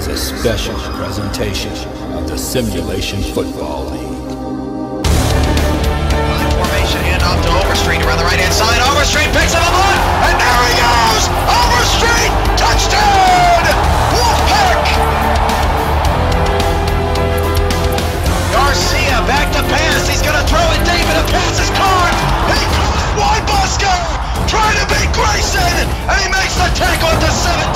is a special presentation of the Simulation Football League. Formation handoff to Overstreet around the right-hand side. Overstreet picks up a ball, and there he goes! Overstreet, touchdown! Wolfpack! Garcia back to pass. He's going to throw it deep, and a pass is caught. He caught Weinbusker trying to beat Grayson, and he makes the tackle at the 17,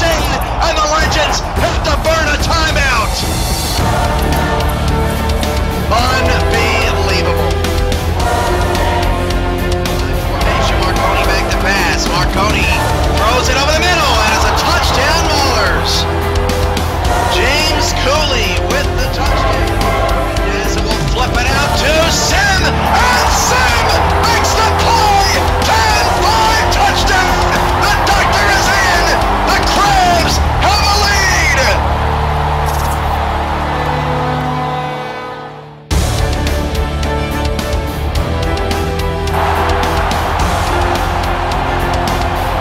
and the Legends have to burn a timeout. Unbelievable. Formation, Marconi back to pass. Marconi throws it over the middle, and it's a touchdown, Maulers. James Cooley with the touchdown. Yes, it will flip it out to Sim, and Sim makes the play. 10-5 touchdown. The doctor is in. The Crabs have a lead.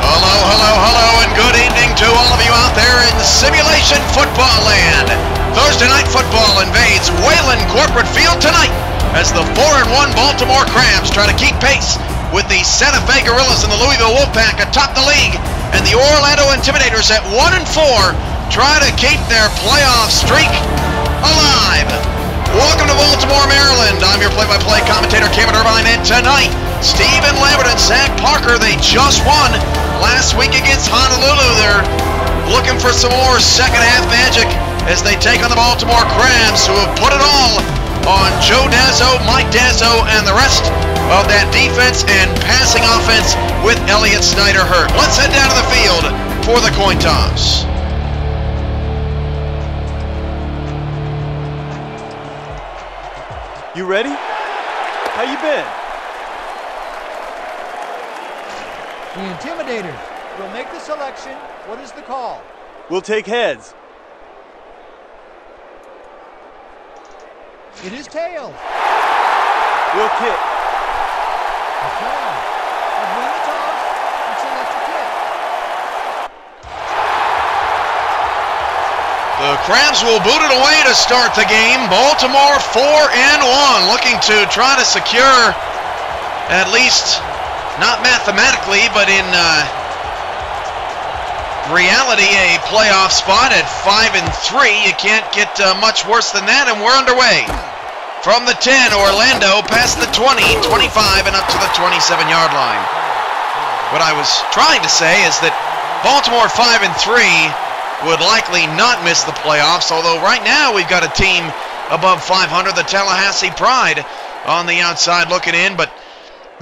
Hello, and good evening to all of you out there in Simulation Football Land. Thursday Night Football invades Wayland Corporate Field tonight as the 4-1 Baltimore Crabs try to keep pace with the Santa Fe Gorillas and the Louisville Wolfpack atop the league, and the Orlando Intimidators at 1-4 try to keep their playoff streak alive. Welcome to Baltimore, Maryland. I'm your play-by-play commentator, Cameron Irvine, and tonight, Stephen Lambert and Zach Parker, they just won last week against Honolulu. They're looking for some more second-half magic as they take on the Baltimore Crabs, who have put it all on Joe Dazzo, Mike Dazzo, and the rest of that defense and passing offense with Elliott Snyder hurt. Let's head down to the field for the coin toss. You ready? How you been? The Intimidators will make the selection. What is the call? We'll take heads. It is tails. We'll kick. Okay. I've won the toss and select a kick. The Crabs will boot it away to start the game. Baltimore 4-1, looking to try to secure at least, not mathematically, but in reality, a playoff spot at 5-3. You can't get much worse than that, and we're underway. From the 10, Orlando past the 20, 25, and up to the 27-yard line. What I was trying to say is that Baltimore 5-3 would likely not miss the playoffs, although right now we've got a team above 500, the Tallahassee Pride, on the outside looking in. But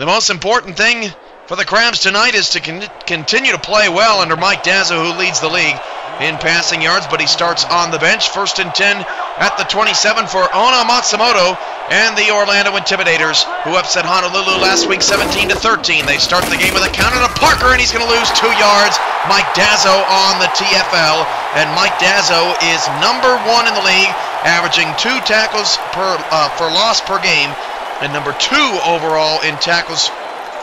the most important thing for the Crabs tonight is to continue to play well under Mike Dazzo, who leads the league in passing yards, but he starts on the bench. 1st and 10 at the 27 for Ona Matsumoto and the Orlando Intimidators, who upset Honolulu last week 17-13. They start the game with a counter to Parker, and he's going to lose 2 yards. Mike Dazzo on the TFL, and Mike Dazzo is number 1 in the league, averaging 2 tackles for loss per game, and number 2 overall in tackles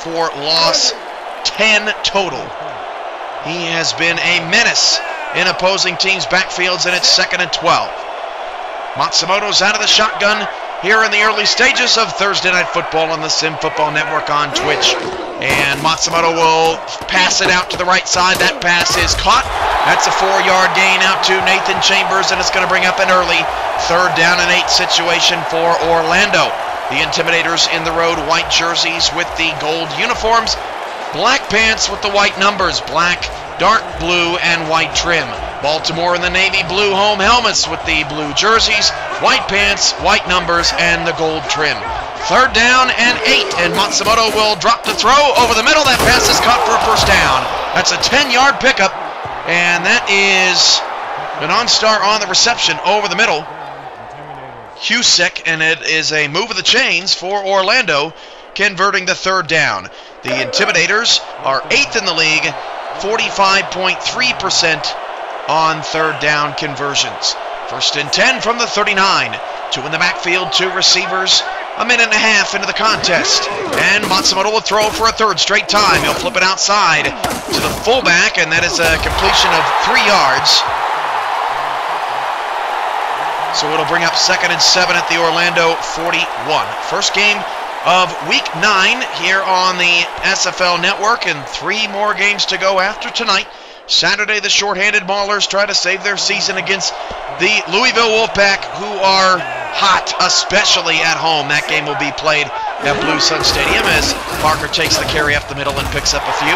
for loss, 10 total. He has been a menace in opposing teams' backfields, and it's 2nd and 12. Matsumoto's out of the shotgun here in the early stages of Thursday Night Football on the Sim Football Network on Twitch. And Matsumoto will pass it out to the right side. That pass is caught. That's a 4-yard gain out to Nathan Chambers, and it's going to bring up an early 3rd down and 8 situation for Orlando. The Intimidators in the road, white jerseys with the gold uniforms, black pants with the white numbers, black, dark blue, and white trim. Baltimore in the navy blue home helmets with the blue jerseys, white pants, white numbers, and the gold trim. 3rd down and 8, and Matsumoto will drop the throw over the middle. That pass is caught for a 1st down. That's a 10-yard pickup, and that is an OnStar on the reception over the middle. Husick, and it is a move of the chains for Orlando, converting the 3rd down. The Intimidators are 8th in the league, 45.3% on 3rd down conversions. 1st and 10 from the 39. 2 in the backfield, 2 receivers, a minute and a half into the contest. And Matsumoto will throw for a 3rd straight time. He'll flip it outside to the fullback, and that is a completion of 3 yards. So it'll bring up 2nd and 7 at the Orlando 41. First game of Week 9 here on the SFL Network, and 3 more games to go after tonight. Saturday, the shorthanded Maulers try to save their season against the Louisville Wolfpack, who are hot, especially at home. That game will be played at Blue Sun Stadium as Parker takes the carry up the middle and picks up a few.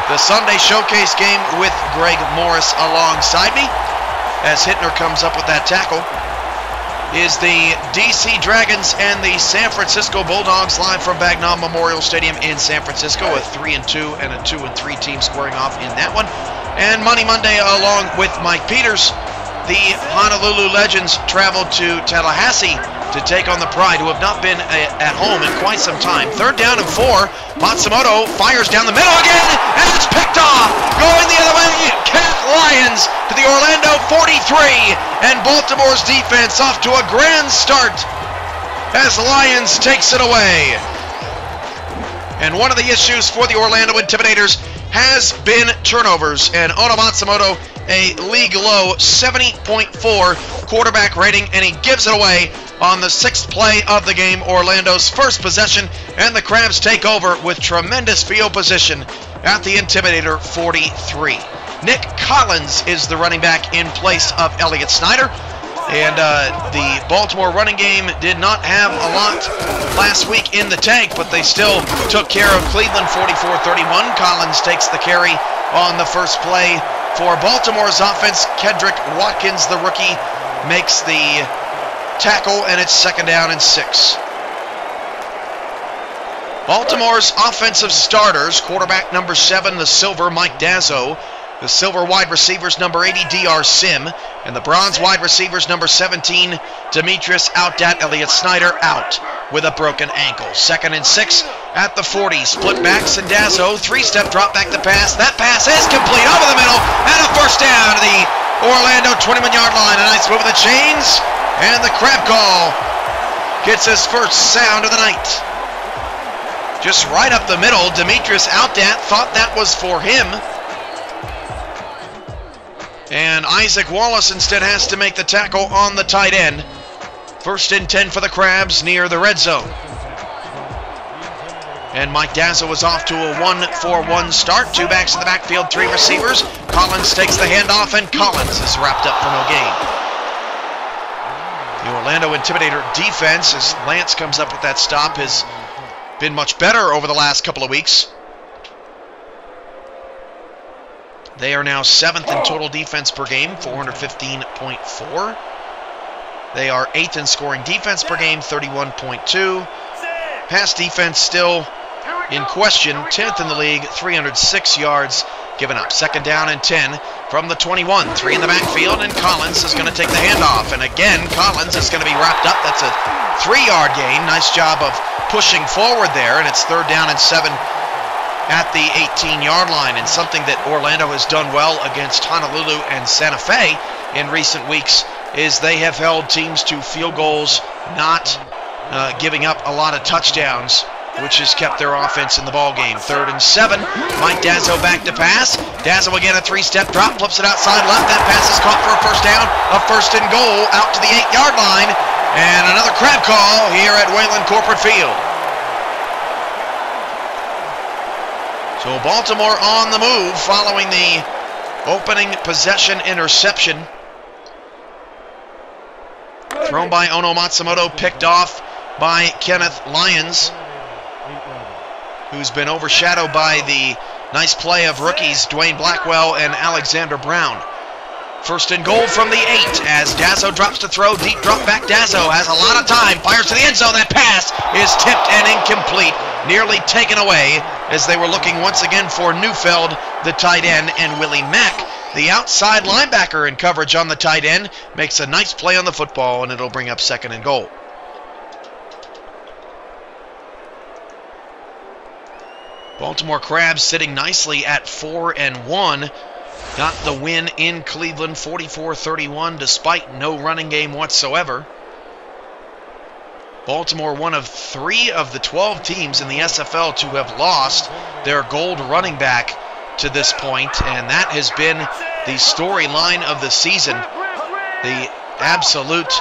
The Sunday showcase game with Greg Morris alongside me as Hittner comes up with that tackle is the DC Dragons and the San Francisco Bulldogs live from Bagnall Memorial Stadium in San Francisco. A 3-2 and a 2-3 team squaring off in that one. And Money Monday, along with Mike Peters, the Honolulu Legends traveled to Tallahassee to take on the Pride, who have not been at home in quite some time. 3rd down and 4. Matsumoto fires down the middle again, and it's picked off. Going the other way, Cat Lions to the Orlando 43, and Baltimore's defense off to a grand start as Lions takes it away. And one of the issues for the Orlando Intimidators has been turnovers, and Ono Matsumoto, a league low 70.4 quarterback rating, and he gives it away on the 6th play of the game, Orlando's first possession, and the Crabs take over with tremendous field position at the Intimidator 43. Nick Collins is the running back in place of Elliott Snyder, and the Baltimore running game did not have a lot last week in the tank, but they still took care of Cleveland 44-31. Collins takes the carry on the first play for Baltimore's offense. Kedrick Watkins, the rookie, makes the tackle, and it's 2nd down and 6. Baltimore's offensive starters, quarterback number 7, the Silver, Mike Dazzo, the Silver wide receivers number 80, DR Sim, and the Bronze wide receivers number 17, Demetrius Outdat, Elliott Snyder out with a broken ankle. 2nd and 6 at the 40. Split backs and Dazzo, 3-step drop back to pass. That pass is complete over the middle, and a 1st down to the Orlando 21-yard line. A nice move of the chains, and the crab call gets his first sound of the night. Just right up the middle, Demetrius Outdat thought that was for him, and Isaac Wallace instead has to make the tackle on the tight end. 1st and 10 for the Crabs near the red zone. And Mike Dazzo was off to a 1-for-1 start. 2 backs in the backfield, 3 receivers. Collins takes the handoff, and Collins is wrapped up for no gain. The Orlando Intimidator defense, as Lance comes up with that stop, has been much better over the last couple of weeks. They are now 7th in total defense per game, 415.4. They are 8th in scoring defense per game, 31.2. Pass defense still in question, 10th in the league, 306 yards given up. 2nd down and 10 from the 21. 3 in the backfield, and Collins is going to take the handoff. And again, Collins is going to be wrapped up. That's a 3-yard gain. Nice job of pushing forward there, and it's 3rd down and 7 at the 18-yard line, and something that Orlando has done well against Honolulu and Santa Fe in recent weeks is they have held teams to field goals, not giving up a lot of touchdowns, which has kept their offense in the ball game. 3rd and 7. Mike Dazzo back to pass. Dazzo again, a 3-step drop, flips it outside left. That pass is caught for a 1st down. A 1st and goal out to the 8-yard line, and another crab call here at Wayland Corporate Field. So Baltimore on the move following the opening possession interception. Thrown by Ono Matsumoto, picked off by Kenneth Lyons, who's been overshadowed by the nice play of rookies Dwayne Blackwell and Alexander Brown. 1st and goal from the 8 as Dazzo drops to throw. Deep drop back. Dazzo has a lot of time. Fires to the end zone. That pass is tipped and incomplete. Nearly taken away as they were looking once again for Neufeld, the tight end, and Willie Mack, the outside linebacker, in coverage on the tight end. Makes a nice play on the football, and it'll bring up 2nd and goal. Baltimore Crabs sitting nicely at 4-1. Got the win in Cleveland, 44-31, despite no running game whatsoever. Baltimore, one of 3 of the 12 teams in the SFL to have lost their gold running back to this point, and that has been the storyline of the season. The absolute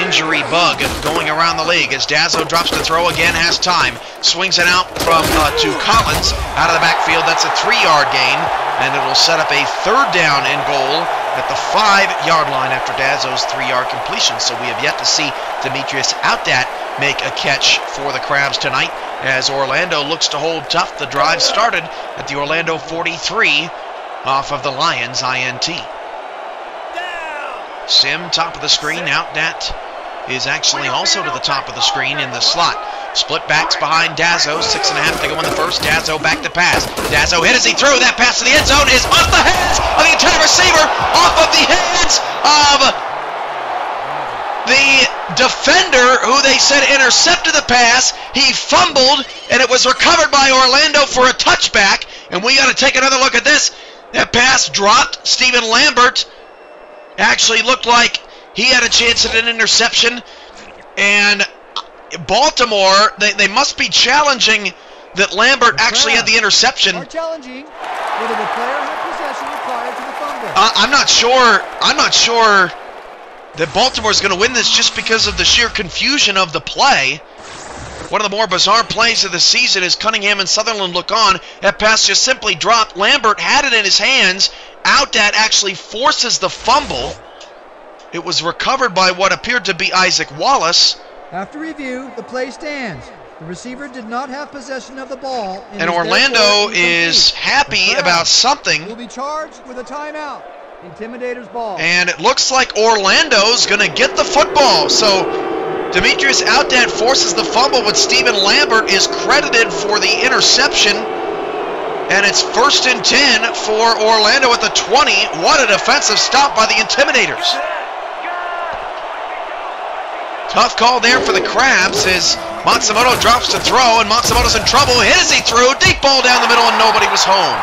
injury bug going around the league as Dazzo drops to throw again, has time, swings it out from to Collins out of the backfield. That's a 3-yard gain, and it will set up a 3rd down and goal at the 5-yard line after Dazzo's 3-yard completion. So we have yet to see Demetrius Outdat make a catch for the Crabs tonight as Orlando looks to hold tough. The drive started at the Orlando 43 off of the Lions INT. Sim, top of the screen. Outdat is actually also to the top of the screen in the slot. Split backs behind Dazzo. 6.5 to go in the first. Dazzo back to pass. Dazzo hit as he threw. That pass to the end zone is off the hands of the entire receiver. Off of the hands of the defender who they said intercepted the pass. He fumbled, and it was recovered by Orlando for a touchback. And we got to take another look at this. That pass dropped. Stephen Lambert actually looked like he had a chance at an interception. And Baltimore, they must be challenging that Lambert actually had the interception. Are challenging whether the player had possession prior to the fumble. I'm not sure that Baltimore's going to win this just because of the sheer confusion of the play. One of the more bizarre plays of the season is Cunningham and Sutherland look on. That pass just simply dropped. Lambert had it in his hands. Outdat actually forces the fumble. It was recovered by what appeared to be Isaac Wallace. After review, the play stands. The receiver did not have possession of the ball. And Orlando is happy about something. Will be charged with a timeout. Intimidator's ball. And it looks like Orlando's going to get the football. So Demetrius Outdat forces the fumble, but Stephen Lambert is credited for the interception. And it's 1st and 10 for Orlando at the 20. What a defensive stop by the Intimidators. Tough call there for the Crabs as Matsumoto drops to throw, and Matsumoto's in trouble. Hit as he threw. Deep ball down the middle, and nobody was home.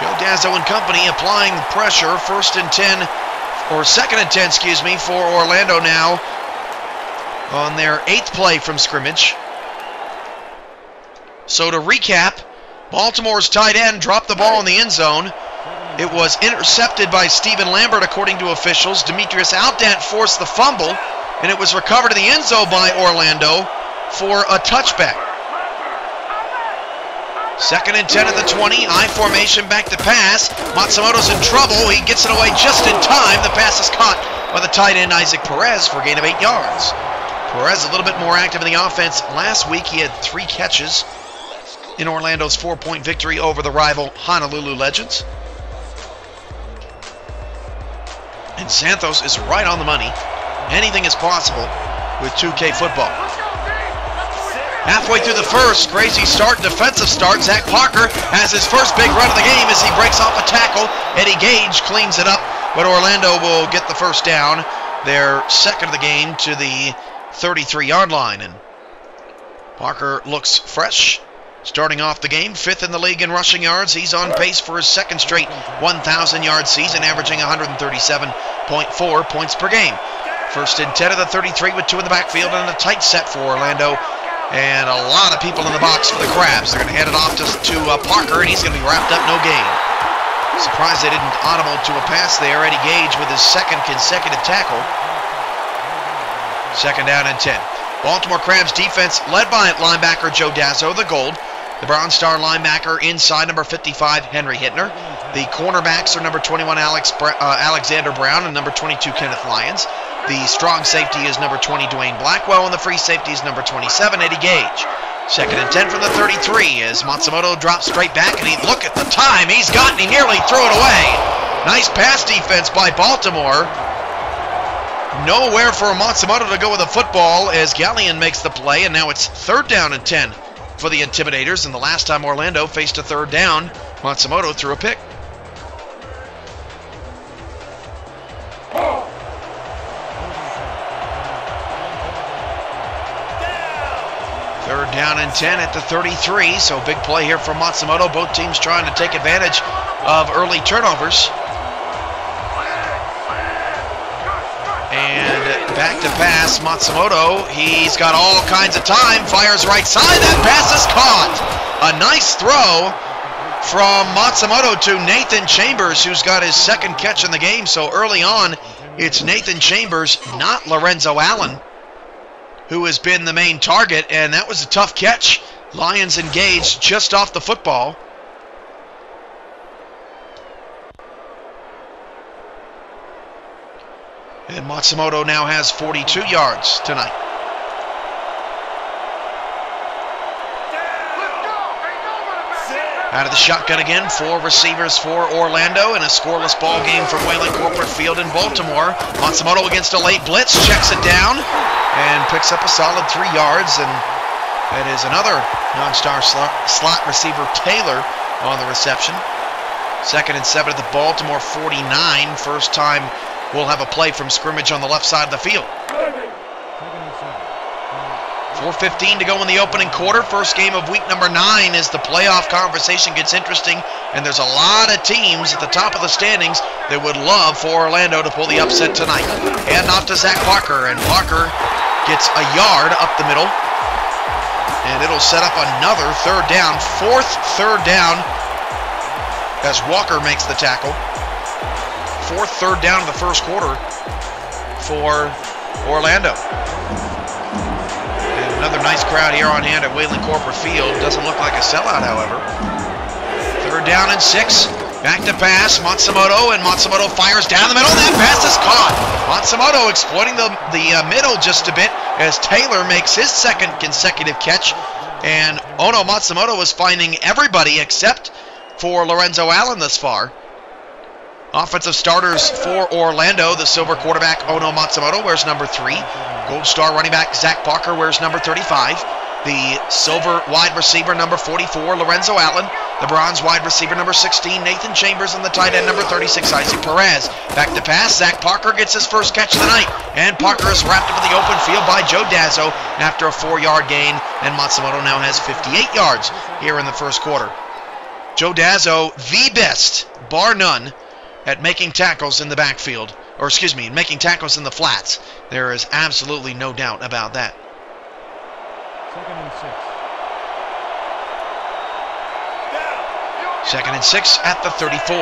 Joe Dazzo and company applying pressure. 1st and 10, or 2nd and 10, excuse me, for Orlando now on their 8th play from scrimmage. So to recap, Baltimore's tight end dropped the ball in the end zone. It was intercepted by Stephen Lambert, according to officials. Demetrius Outdat forced the fumble, and it was recovered in the end zone by Orlando for a touchback. 2nd and 10 at the 20. I formation, back to pass. Matsumoto's in trouble. He gets it away just in time. The pass is caught by the tight end Isaac Perez for a gain of 8 yards. Perez a little bit more active in the offense. Last week he had 3 catches in Orlando's 4-point victory over the rival Honolulu Legends. And Santos is right on the money. Anything is possible with 2K football. Halfway through the first, crazy start, defensive start. Zach Parker has his first big run of the game as he breaks off a tackle. Eddie Gage cleans it up, but Orlando will get the first down. Their 2nd of the game to the 33-yard line. And Parker looks fresh. Starting off the game, 5th in the league in rushing yards. He's on pace for his 2nd straight 1,000-yard season, averaging 137.4 points per game. 1st and 10 of the 33 with 2 in the backfield and a tight set for Orlando. And a lot of people in the box for the Crabs. They're going to hand it off to Parker, and he's going to be wrapped up, no gain. Surprised they didn't audible to a pass there. Eddie Gage with his 2nd consecutive tackle. 2nd down and 10. Baltimore Crabs defense led by linebacker Joe Dazzo, the gold. The Brown Star linebacker inside number 55, Henry Hittner. The cornerbacks are number 21, Alexander Brown, and number 22, Kenneth Lyons. The strong safety is number 20, Dwayne Blackwell, and the free safety is number 27, Eddie Gage. 2nd and 10 from the 33 as Matsumoto drops straight back, and look at the time he's got, and he nearly threw it away. Nice pass defense by Baltimore. Nowhere for Matsumoto to go with the football as Gallion makes the play, and now it's 3rd down and 10 for the Intimidators. And the last time Orlando faced a 3rd down, Matsumoto threw a pick. Third down and 10 at the 33, so big play here from Matsumoto. Both teams trying to take advantage of early turnovers. And back to pass, Matsumoto, he's got all kinds of time, fires right side, that pass is caught. A nice throw from Matsumoto to Nathan Chambers, who's got his second catch in the game. So early on, it's Nathan Chambers, not Lorenzo Allen, who has been the main target, and that was a tough catch. Lions engaged just off the football. And Matsumoto now has 42 yards tonight. Out of the shotgun again, 4 receivers for Orlando in a scoreless ball game from Wayland Corporate Field in Baltimore. Matsumoto against a late blitz, checks it down, and picks up a solid 3 yards. And that is another non-star slot receiver, Taylor, on the reception. 2nd and 7 at the Baltimore 49. First time we'll have a play from scrimmage on the left side of the field. 4:15 to go in the opening quarter. First game of week number 9 as the playoff conversation gets interesting, and there's a lot of teams at the top of the standings that would love for Orlando to pull the upset tonight. Hand off to Zach Parker, and Parker gets a yard up the middle, and it'll set up another 3rd down, 4th 3rd down as Walker makes the tackle. 4th 3rd down in the first quarter for Orlando. Another nice crowd here on hand at Wayland Corporate Field. Doesn't look like a sellout, however. 3rd down and 6. Back to pass. Matsumoto, and Matsumoto fires down the middle. That pass is caught. Matsumoto exploiting the middle just a bit as Taylor makes his 2nd consecutive catch. And Ono Matsumoto is finding everybody except for Lorenzo Allen thus far. Offensive starters for Orlando, the silver quarterback Ono Matsumoto wears number 3. Gold star running back Zach Parker wears number 35. The silver wide receiver number 44, Lorenzo Allen. The bronze wide receiver number 16, Nathan Chambers. And the tight end number 36, Isaac Perez. Back to pass, Zach Parker gets his first catch of the night. And Parker is wrapped up in the open field by Joe Dazzo after a 4-yard gain. And Matsumoto now has 58 yards here in the first quarter. Joe Dazzo, the best, bar none, at making tackles in the backfield, or excuse me, making tackles in the flats. There is absolutely no doubt about that. 2nd and 6 at the 34.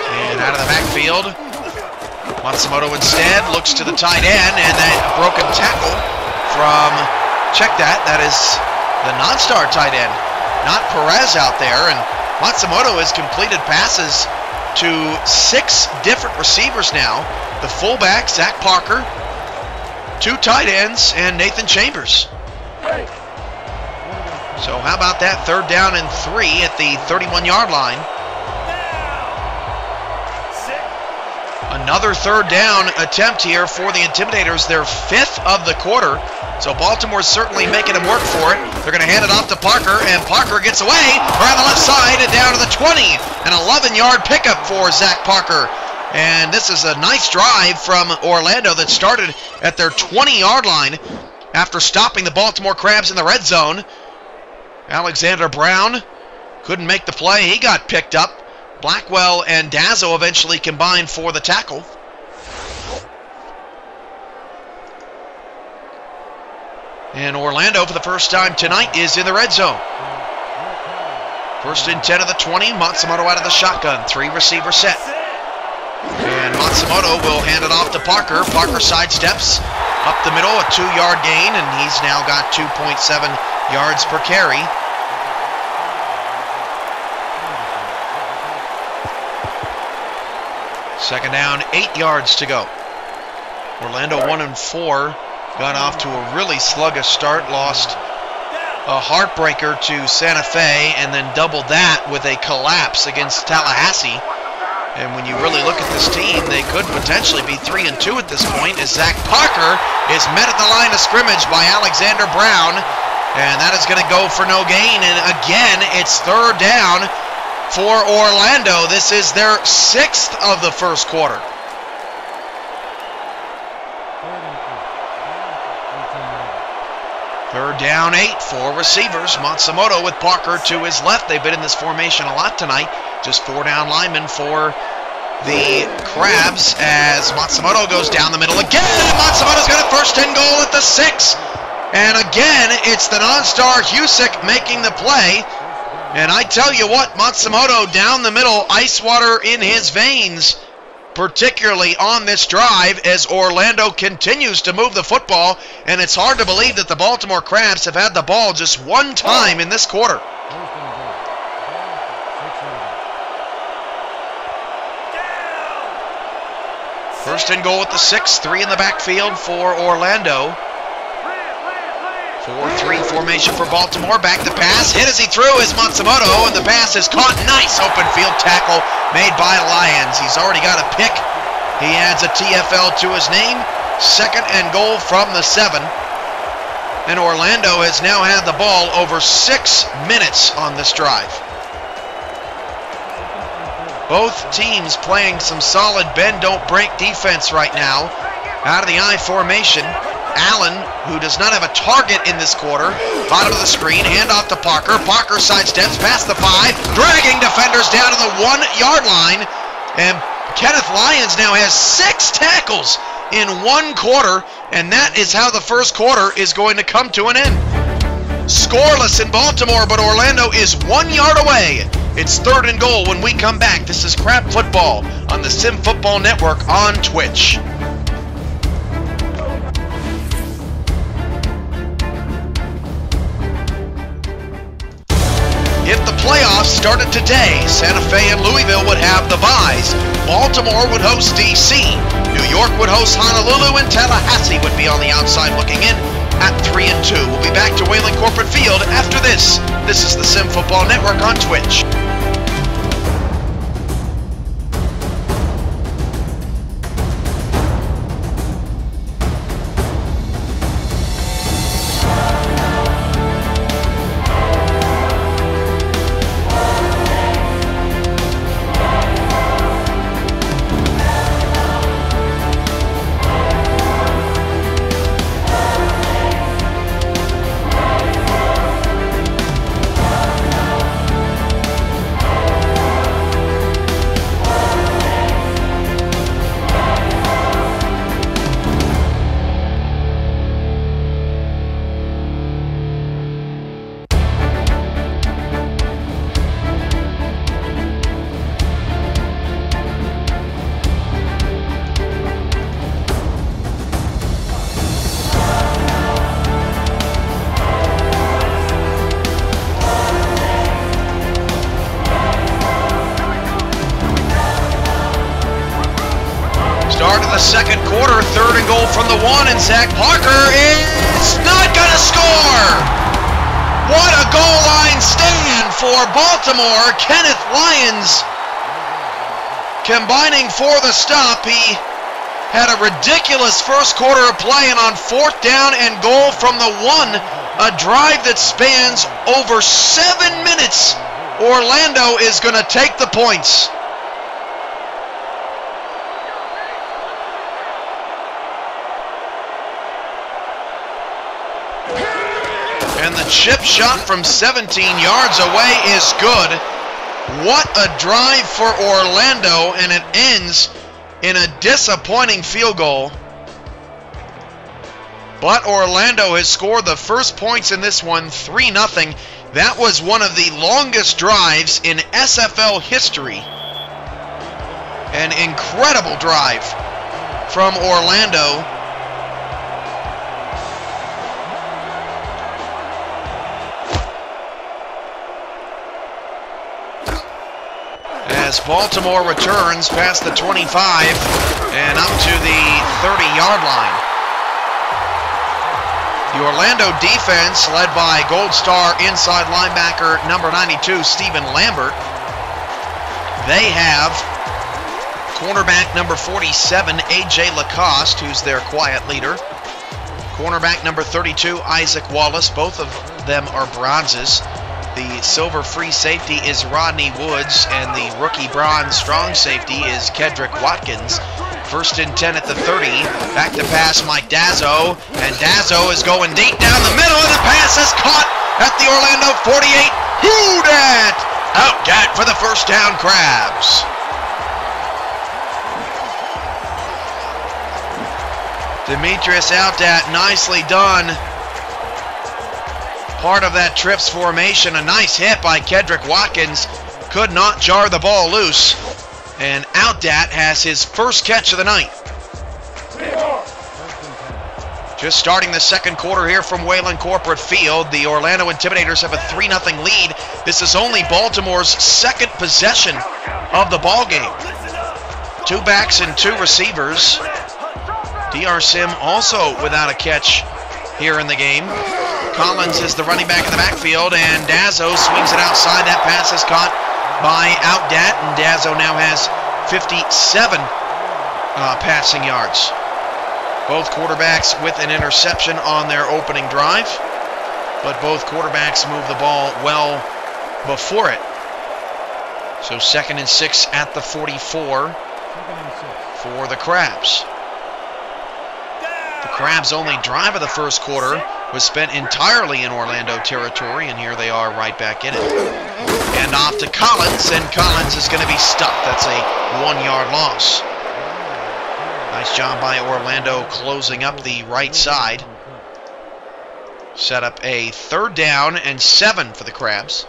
And out of the backfield, Matsumoto instead looks to the tight end, and that broken tackle from, check that, that is the non-star tight end, not Perez out there. And Matsumoto has completed passes to 6 different receivers now. The fullback, Zach Parker, 2 tight ends, and Nathan Chambers. So how about that 3rd down and 3 at the 31-yard line? Another 3rd down attempt here for the Intimidators, their 5th of the quarter. So Baltimore's certainly making them work for it. They're going to hand it off to Parker, and Parker gets away around the left side and down to the 20. An 11-yard pickup for Zach Parker. And this is a nice drive from Orlando that started at their 20-yard line after stopping the Baltimore Crabs in the red zone. Alexander Brown couldn't make the play. He got picked up. Blackwell and Dazzo eventually combined for the tackle. And Orlando, for the first time tonight, is in the red zone. 1st and 10 of the 20. Matsumoto out of the shotgun. 3 receiver set. And Matsumoto will hand it off to Parker. Parker sidesteps up the middle, a 2-yard gain, and he's now got 2.7 yards per carry. Second down, 8 yards to go. Orlando 1-4. Got off to a really sluggish start, lost a heartbreaker to Santa Fe, and then doubled that with a collapse against Tallahassee. And when you really look at this team, they could potentially be 3-2 at this point, as Zach Parker is met at the line of scrimmage by Alexander Brown, and that is going to go for no gain. And again, it's 3rd down for Orlando. This is their 6th of the first quarter. 3rd down, 8 for receivers. Matsumoto with Parker to his left. They've been in this formation a lot tonight. Just 4 down linemen for the Crabs as Matsumoto goes down the middle again. Matsumoto's got a 1st and goal at the 6. And again, it's the non-star Husick making the play. And I tell you what, Matsumoto down the middle, ice water in his veins, particularly on this drive as Orlando continues to move the football. And it's hard to believe that the Baltimore Crabs have had the ball just one time in this quarter. First and goal at the 6, 3 in the backfield for Orlando. 4-3 formation for Baltimore. Back to pass. Hit as he threw is Matsumoto, and the pass is caught. Nice open field tackle made by Lyons. He's already got a pick. He adds a TFL to his name. Second and goal from the 7. And Orlando has now had the ball over 6 minutes on this drive. Both teams playing some solid bend-don't-break defense right now. Out of the I formation. Allen, who does not have a target in this quarter, bottom of the screen, handoff to Parker. Parker sidesteps past the 5, dragging defenders down to the 1-yard line. And Kenneth Lyons now has 6 tackles in 1 quarter, and that is how the first quarter is going to come to an end. Scoreless in Baltimore, but Orlando is 1 yard away. It's third and goal when we come back. This is Crab Football on the Sim Football Network on Twitch. If the playoffs started today, Santa Fe and Louisville would have the byes. Baltimore would host DC. New York would host Honolulu, and Tallahassee would be on the outside looking in at 3 and 2. We'll be back to Wayland Corporate Field after this. This is the Sim Football Network on Twitch. Second quarter, third and goal from the 1, and Zach Parker is not going to score. What a goal line stand for Baltimore. Kenneth Lyons combining for the stop. He had a ridiculous first quarter of play, and on fourth down and goal from the 1, a drive that spans over 7 minutes, Orlando is going to take the points. And the chip shot from 17 yards away is good. What a drive for Orlando, and it ends in a disappointing field goal. But Orlando has scored the first points in this one, 3-0. That was one of the longest drives in SFL history. An incredible drive from Orlando. As Baltimore returns past the 25 and up to the 30-yard line. The Orlando defense, led by Gold Star inside linebacker number 92, Stephen Lambert. They have cornerback number 47, A.J. Lacoste, who's their quiet leader. Cornerback number 32, Isaac Wallace. Both of them are bronzes. The silver free safety is Rodney Woods, and the rookie bronze strong safety is Kedrick Watkins. First and 10 at the 30. Back to pass Mike Dazzo, and Dazzo is going deep down the middle, and the pass is caught at the Orlando 48. Who dat? Out dat for the first down, Crabs. Demetrius out dat, nicely done part of that trips formation. A nice hit by Kedrick Watkins. Could not jar the ball loose. And Outdat has his first catch of the night. Just starting the second quarter here from Wayland Corporate Field. The Orlando Intimidators have a 3-0 lead. This is only Baltimore's second possession of the ball game. 2 backs and 2 receivers. DR Sim also without a catch here in the game. Collins is the running back in the backfield, and Dazzo swings it outside. That pass is caught by Outdat, and Dazzo now has 57 passing yards. Both quarterbacks with an interception on their opening drive, but both quarterbacks move the ball well before it. So 2nd and 6 at the 44 for the Crabs. The Crabs' only drive of the first quarter was spent entirely in Orlando territory, and here they are right back in it. And off to Collins, and Collins is going to be stuck. That's a 1-yard loss. Nice job by Orlando closing up the right side. Set up a 3rd down and 7 for the Crabs.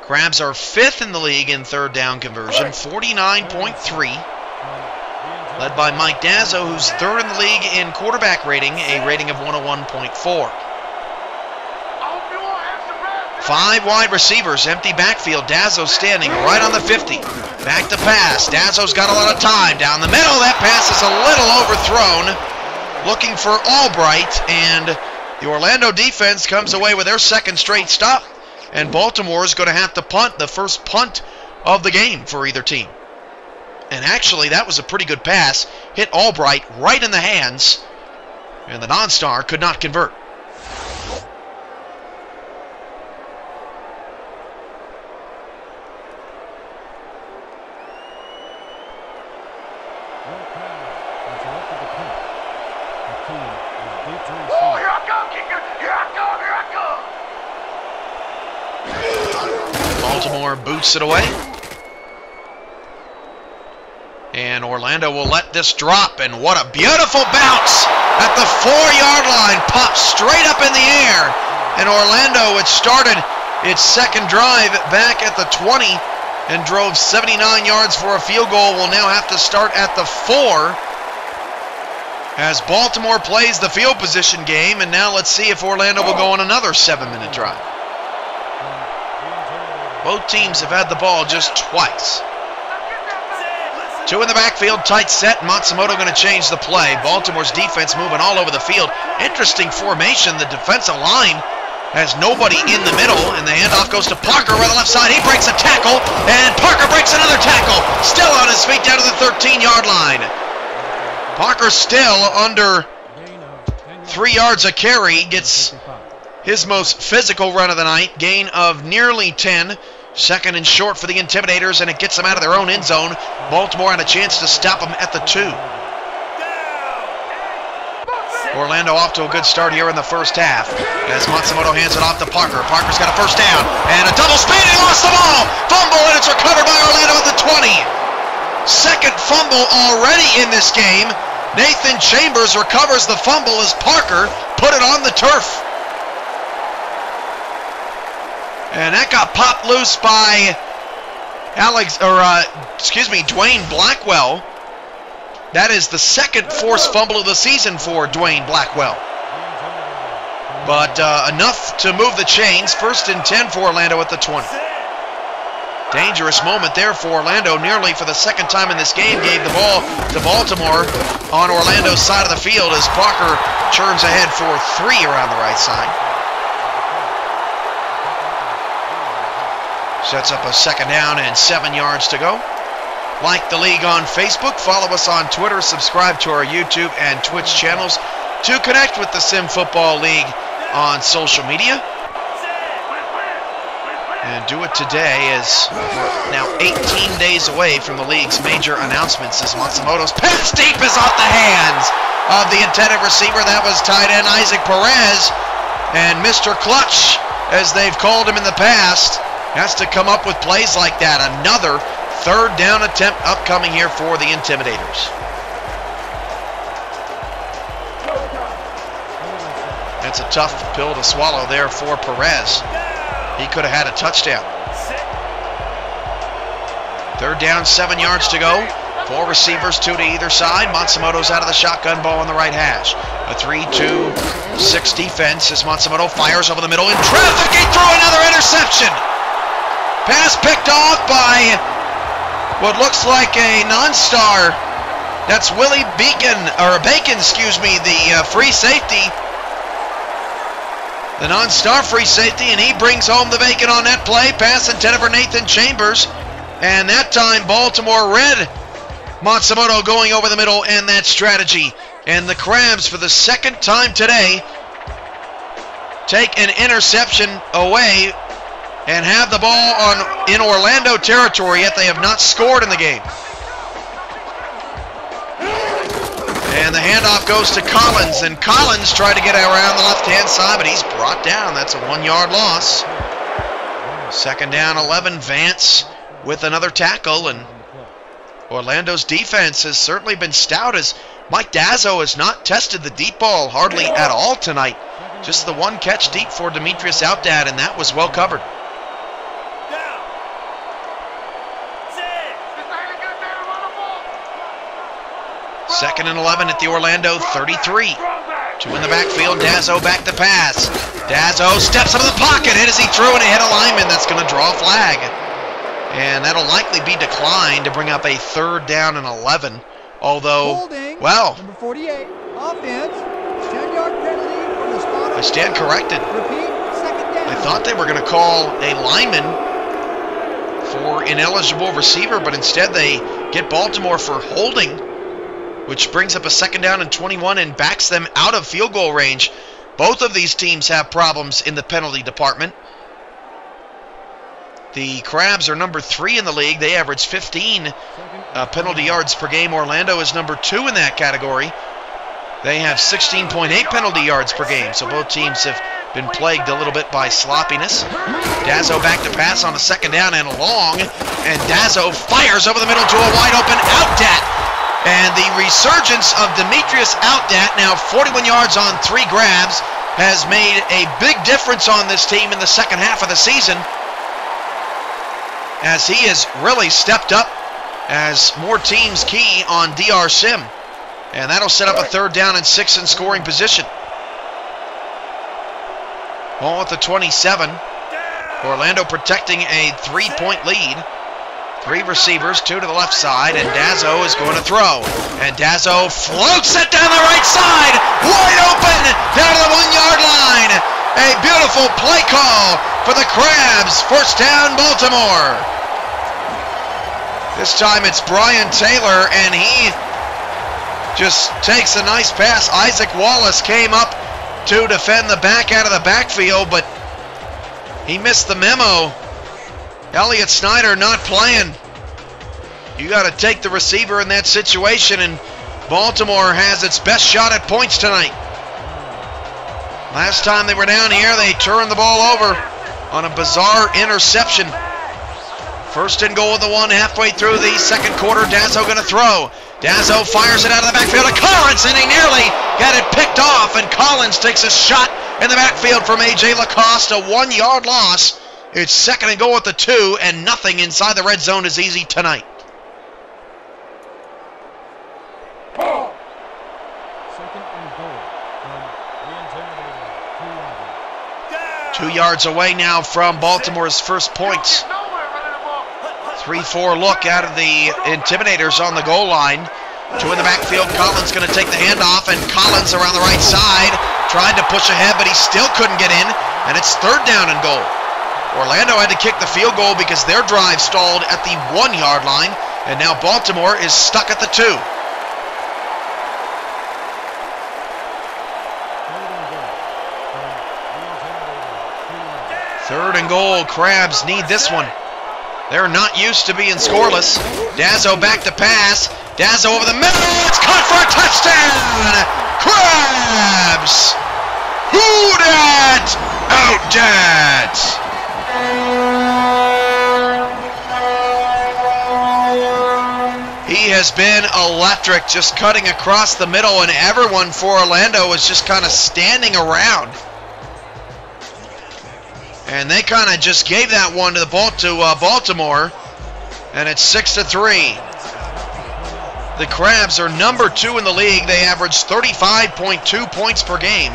Crabs are 5th in the league in 3rd down conversion, 49.3. Led by Mike Dazzo, who's 3rd in the league in quarterback rating, a rating of 101.4. 5 wide receivers, empty backfield. Dazzo standing right on the 50. Back to pass. Dazzo's got a lot of time. Down the middle, that pass is a little overthrown. Looking for Albright, and the Orlando defense comes away with their 2nd straight stop. And Baltimore is going to have to punt, the first punt of the game for either team. And actually, that was a pretty good pass. Hit Albright right in the hands, and the non-star could not convert. Baltimore boots it away. And Orlando will let this drop, and what a beautiful bounce at the 4-yard line. Pops straight up in the air. And Orlando, which started its 2nd drive back at the 20 and drove 79 yards for a field goal, will now have to start at the 4 as Baltimore plays the field position game. And now let's see if Orlando will go on another 7-minute drive. Both teams have had the ball just twice. 2 in the backfield, tight set. Matsumoto going to change the play. Baltimore's defense moving all over the field. Interesting formation. The defensive line has nobody in the middle, and the handoff goes to Parker on the left side. He breaks a tackle, and Parker breaks another tackle. Still on his feet down to the 13-yard line. Parker still under 3 yards a carry. Gets his most physical run of the night. Gain of nearly 10. 2nd and short for the Intimidators, and it gets them out of their own end zone. Baltimore had a chance to stop them at the 2. Orlando off to a good start here in the first half as Matsumoto hands it off to Parker. Parker's got a first down, and a double speed, he lost the ball! Fumble, and it's recovered by Orlando at the 20. 2nd fumble already in this game. Nathan Chambers recovers the fumble as Parker put it on the turf. And that got popped loose by Dwayne Blackwell. That is the 2nd forced fumble of the season for Dwayne Blackwell. But enough to move the chains. 1st and 10 for Orlando at the 20. Dangerous moment there for Orlando. Nearly for the 2nd time in this game gave the ball to Baltimore on Orlando's side of the field as Parker churns ahead for 3 around the right side. Sets up a 2nd down and 7 yards to go. Like the league on Facebook, follow us on Twitter, subscribe to our YouTube and Twitch channels to connect with the Sim Football League on social media. And do it today as we're now 18 days away from the league's major announcements as Matsumoto's pass deep is off the hands of the intended receiver. That was tight end Isaac Perez. And Mr. Clutch, as they've called him in the past, has to come up with plays like that. Another 3rd down attempt upcoming here for the Intimidators. That's a tough pill to swallow there for Perez. He could have had a touchdown. 3rd down, 7 yards to go. 4 receivers, 2 to either side. Matsumoto's out of the shotgun, ball on the right hash. A 3-2-6 defense as Matsumoto fires over the middle in traffic. He threw another interception. Pass picked off by what looks like a non-star. That's Willie Bacon, the free safety. The non-star free safety, and he brings home the bacon on that play. Pass intended for Nathan Chambers. And that time, Baltimore read Matsumoto going over the middle and that strategy. And the Crabs, for the 2nd time today, take an interception away and have the ball in Orlando territory, yet they have not scored in the game. And the handoff goes to Collins, and Collins tried to get around the left-hand side, but he's brought down. That's a 1-yard loss. 2nd down, 11. Vance with another tackle, and Orlando's defense has certainly been stout as Mike Dazzo has not tested the deep ball hardly at all tonight. Just the 1 catch deep for Demetrius Outdad, and that was well covered. 2nd and 11 at the Orlando 33. 2 in the backfield. Dazzo back to pass. Dazzo steps out of the pocket. Hit as he threw, and it hit a lineman. That's going to draw a flag. And that'll likely be declined to bring up a 3rd down and 11. Although, Holding, well, number 48, offense, 10-yard penalty from the spot. I stand corrected. Repeat, 2nd down. I thought they were going to call a lineman for ineligible receiver, but instead they get Baltimore for holding, which brings up a 2nd down and 21 and backs them out of field goal range. Both of these teams have problems in the penalty department. The Crabs are number 3 in the league. They average 15 penalty yards per game. Orlando is number 2 in that category. They have 16.8 penalty yards per game, so both teams have been plagued a little bit by sloppiness. Dazzo back to pass on a 2nd down and long, and Dazzo fires over the middle to a wide-open Outdat. And the resurgence of Demetrius Outdat, now 41 yards on 3 grabs, has made a big difference on this team in the 2nd half of the season, as he has really stepped up as more teams key on DR Sim. And that'll set up a 3rd down and 6 in scoring position. Ball at the 27. Orlando protecting a 3-point lead. 3 receivers, 2 to the left side, and Dazzo is going to throw. And Dazzo floats it down the right side, wide open, down to the 1-yard line. A beautiful play call for the Crabs. 1st down, Baltimore. This time it's Brian Taylor, and he just takes a nice pass. Isaac Wallace came up to defend the back out of the backfield, but he missed the memo. Elliott Snyder not playing. You got to take the receiver in that situation, and Baltimore has its best shot at points tonight. Last time they were down here, they turned the ball over on a bizarre interception. 1st and goal at the 1 halfway through the 2nd quarter. Dazzo going to throw. Dazzo fires it out of the backfield to Collins, and he nearly got it picked off, and Collins takes a shot in the backfield from A.J. Lacoste, a 1-yard loss. It's 2nd and goal at the 2, and nothing inside the red zone is easy tonight. 2 yards away now from Baltimore's first points. 3-4 look out of the Intimidators on the goal line. 2 in the backfield. Collins going to take the handoff, and Collins around the right side tried to push ahead, but he still couldn't get in, and it's 3rd down and goal. Orlando had to kick the field goal because their drive stalled at the 1-yard line, and now Baltimore is stuck at the 2. Third and goal. Crabs need this one. They're not used to being scoreless. Dazzo back to pass. Dazzo over the middle. It's caught for a touchdown. Crabs. Who dat? Out dat. He has been electric, just cutting across the middle, and everyone for Orlando was just kind of standing around. And they kind of just gave that one to Baltimore, and it's 6-3. The Crabs are number 2 in the league. They average 35.2 points per game,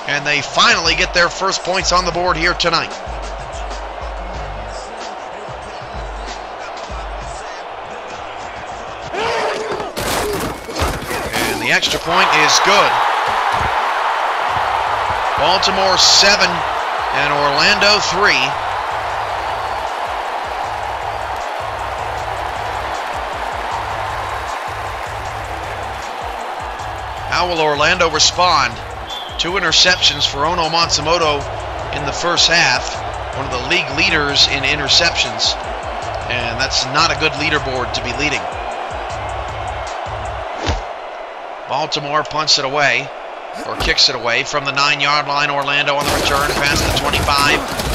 and they finally get their first points on the board here tonight. And the extra point is good. Baltimore 7 and Orlando 3. How will Orlando respond? 2 interceptions for Ono Matsumoto in the first half. One of the league leaders in interceptions. And that's not a good leaderboard to be leading. Baltimore punts it away, or kicks it away from the 9-yard line. Orlando on the return, past the 25,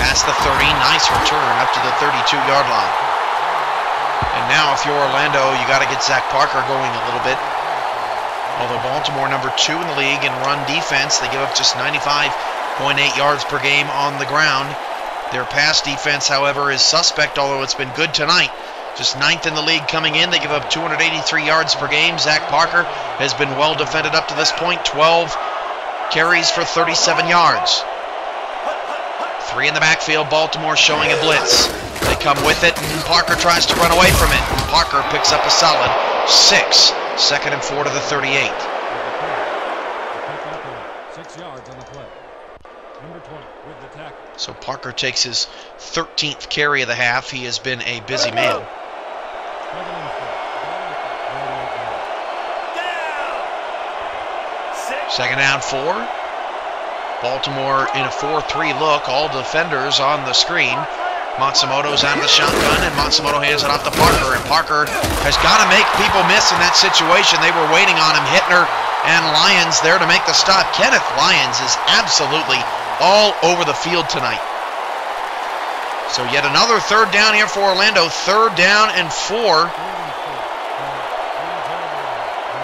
past the 30. Nice return up to the 32-yard line. And now if you're Orlando, you got to get Zach Parker going a little bit. Although Baltimore number 2 in the league in run defense, they give up just 95.8 yards per game on the ground. Their pass defense, however, is suspect, although it's been good tonight. Just 9th in the league coming in. They give up 283 yards per game. Zach Parker has been well defended up to this point. 12 carries for 37 yards. 3 in the backfield. Baltimore showing a blitz. They come with it, and Parker tries to run away from it. And Parker picks up a solid 6. 2nd and 4 to the 38. 6 yards on the play. Number 20 with the tackle. So Parker takes his 13th carry of the half. He has been a busy man. 2nd down 4. Baltimore in a 4-3 look. All defenders on the screen. Matsumoto's out of the shotgun, and Matsumoto hands it off to Parker, and Parker has got to make people miss in that situation. They were waiting on him. Hittner and Lyons there to make the stop. Kenneth Lyons is absolutely all over the field tonight. So yet another 3rd down here for Orlando. 3rd down and 4.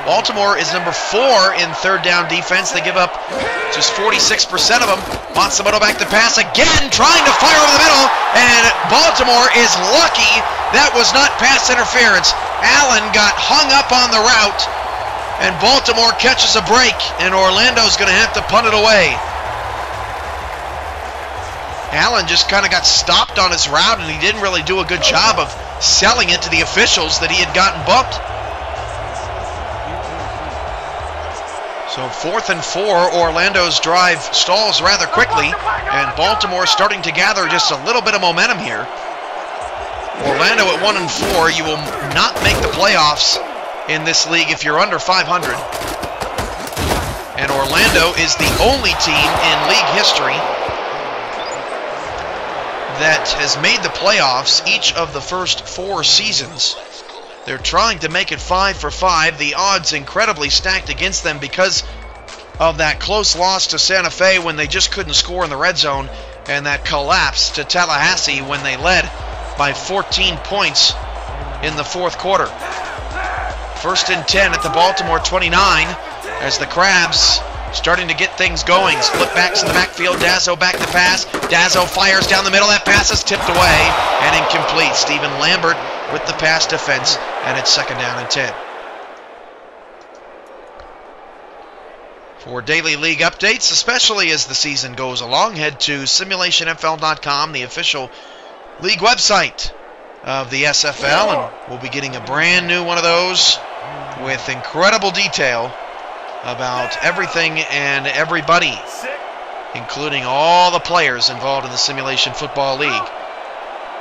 Baltimore is number 4 in 3rd down defense. They give up just 46% of them. Matsumoto back to pass again, trying to fire over the middle, and Baltimore is lucky that was not pass interference. Allen got hung up on the route, and Baltimore catches a break, and Orlando's going to have to punt it away. Allen just kind of got stopped on his route, and he didn't really do a good job of selling it to the officials that he had gotten bumped. So 4th and 4, Orlando's drive stalls rather quickly, and Baltimore starting to gather just a little bit of momentum here. Orlando at 1 and 4, you will not make the playoffs in this league if you're under 500. And Orlando is the only team in league history that has made the playoffs each of the first 4 seasons. They're trying to make it 5 for 5. The odds incredibly stacked against them because of that close loss to Santa Fe when they just couldn't score in the red zone, and that collapse to Tallahassee when they led by 14 points in the 4th quarter. 1st and 10 at the Baltimore 29 as the Crabs starting to get things going. Split backs in the backfield. Dazzo back to pass. Dazzo fires down the middle. That pass is tipped away and incomplete. Stephen Lambert with the pass defense, and it's 2nd down and 10. For daily league updates, especially as the season goes along, head to simulationfl.com, the official league website of the SFL, and we'll be getting a brand new one of those with incredible detail about everything and everybody, including all the players involved in the Simulation Football League.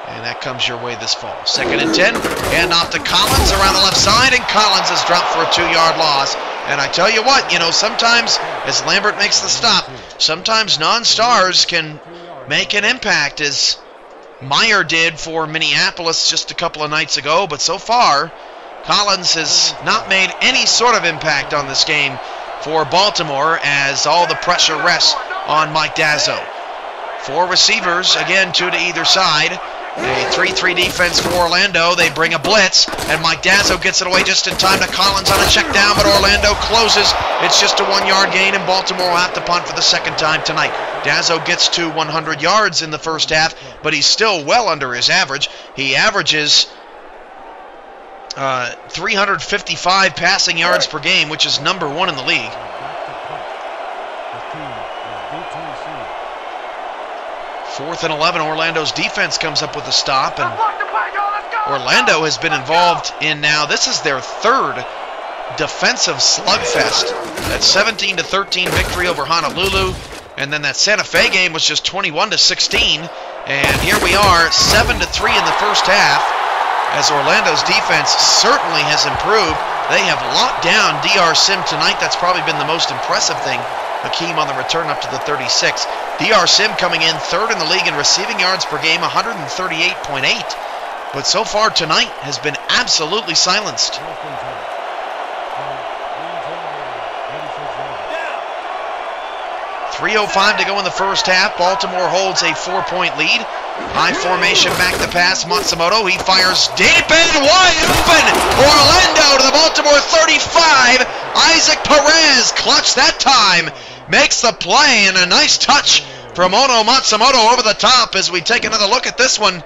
And that comes your way this fall. 2nd and 10, and off to Collins around the left side, and Collins is dropped for a 2-yard loss. And I tell you what, sometimes as Lambert makes the stop, sometimes non-stars can make an impact, as Meyer did for Minneapolis just a couple of nights ago. But so far, Collins has not made any sort of impact on this game for Baltimore, as all the pressure rests on Mike Dazzo. 4 receivers, again 2 to either side. A 3-3 defense for Orlando. They bring a blitz, and Mike Dazzo gets it away just in time to Collins on a check down, but Orlando closes. It's just a 1-yard gain, and Baltimore will have to punt for the second time tonight. Dazzo gets to 100 yards in the first half, but he's still well under his average. He averages 355 passing yards per game, which is number 1 in the league. Fourth and 11, Orlando's defense comes up with a stop, and Orlando has been involved in now, this is their third defensive slugfest. That 17-13 victory over Honolulu, and then that Santa Fe game was just 21-16, and here we are, 7-3 in the first half, as Orlando's defense certainly has improved. They have locked down DR Sim tonight. That's probably been the most impressive thing. Hakeem on the return up to the 36. DR Sim coming in third in the league in receiving yards per game, 138.8. But so far tonight has been absolutely silenced. 3:05 to go in the first half. Baltimore holds a 4-point lead. High formation, back to pass. Matsumoto, he fires deep and wide open. Orlando to the Baltimore 35. Isaac Perez, clutch that time. Makes the play, and a nice touch from Ono Matsumoto over the top as we take another look at this one.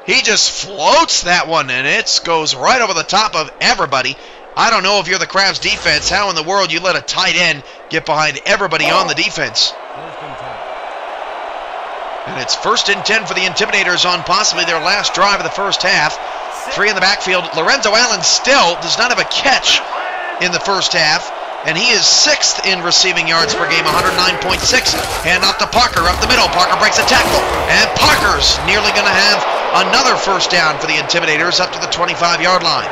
He just floats that one, and it goes right over the top of everybody. I don't know if you're the Crabs defense, how in the world you let a tight end get behind everybody on the defense. And it's 1st and 10 for the Intimidators on possibly their last drive of the first half. 3 in the backfield. Lorenzo Allen still does not have a catch in the first half, and he is 6th in receiving yards per game, 109.6. Hand off to Parker up the middle. Parker breaks a tackle, and Parker's nearly going to have another first down for the Intimidators up to the 25-yard line.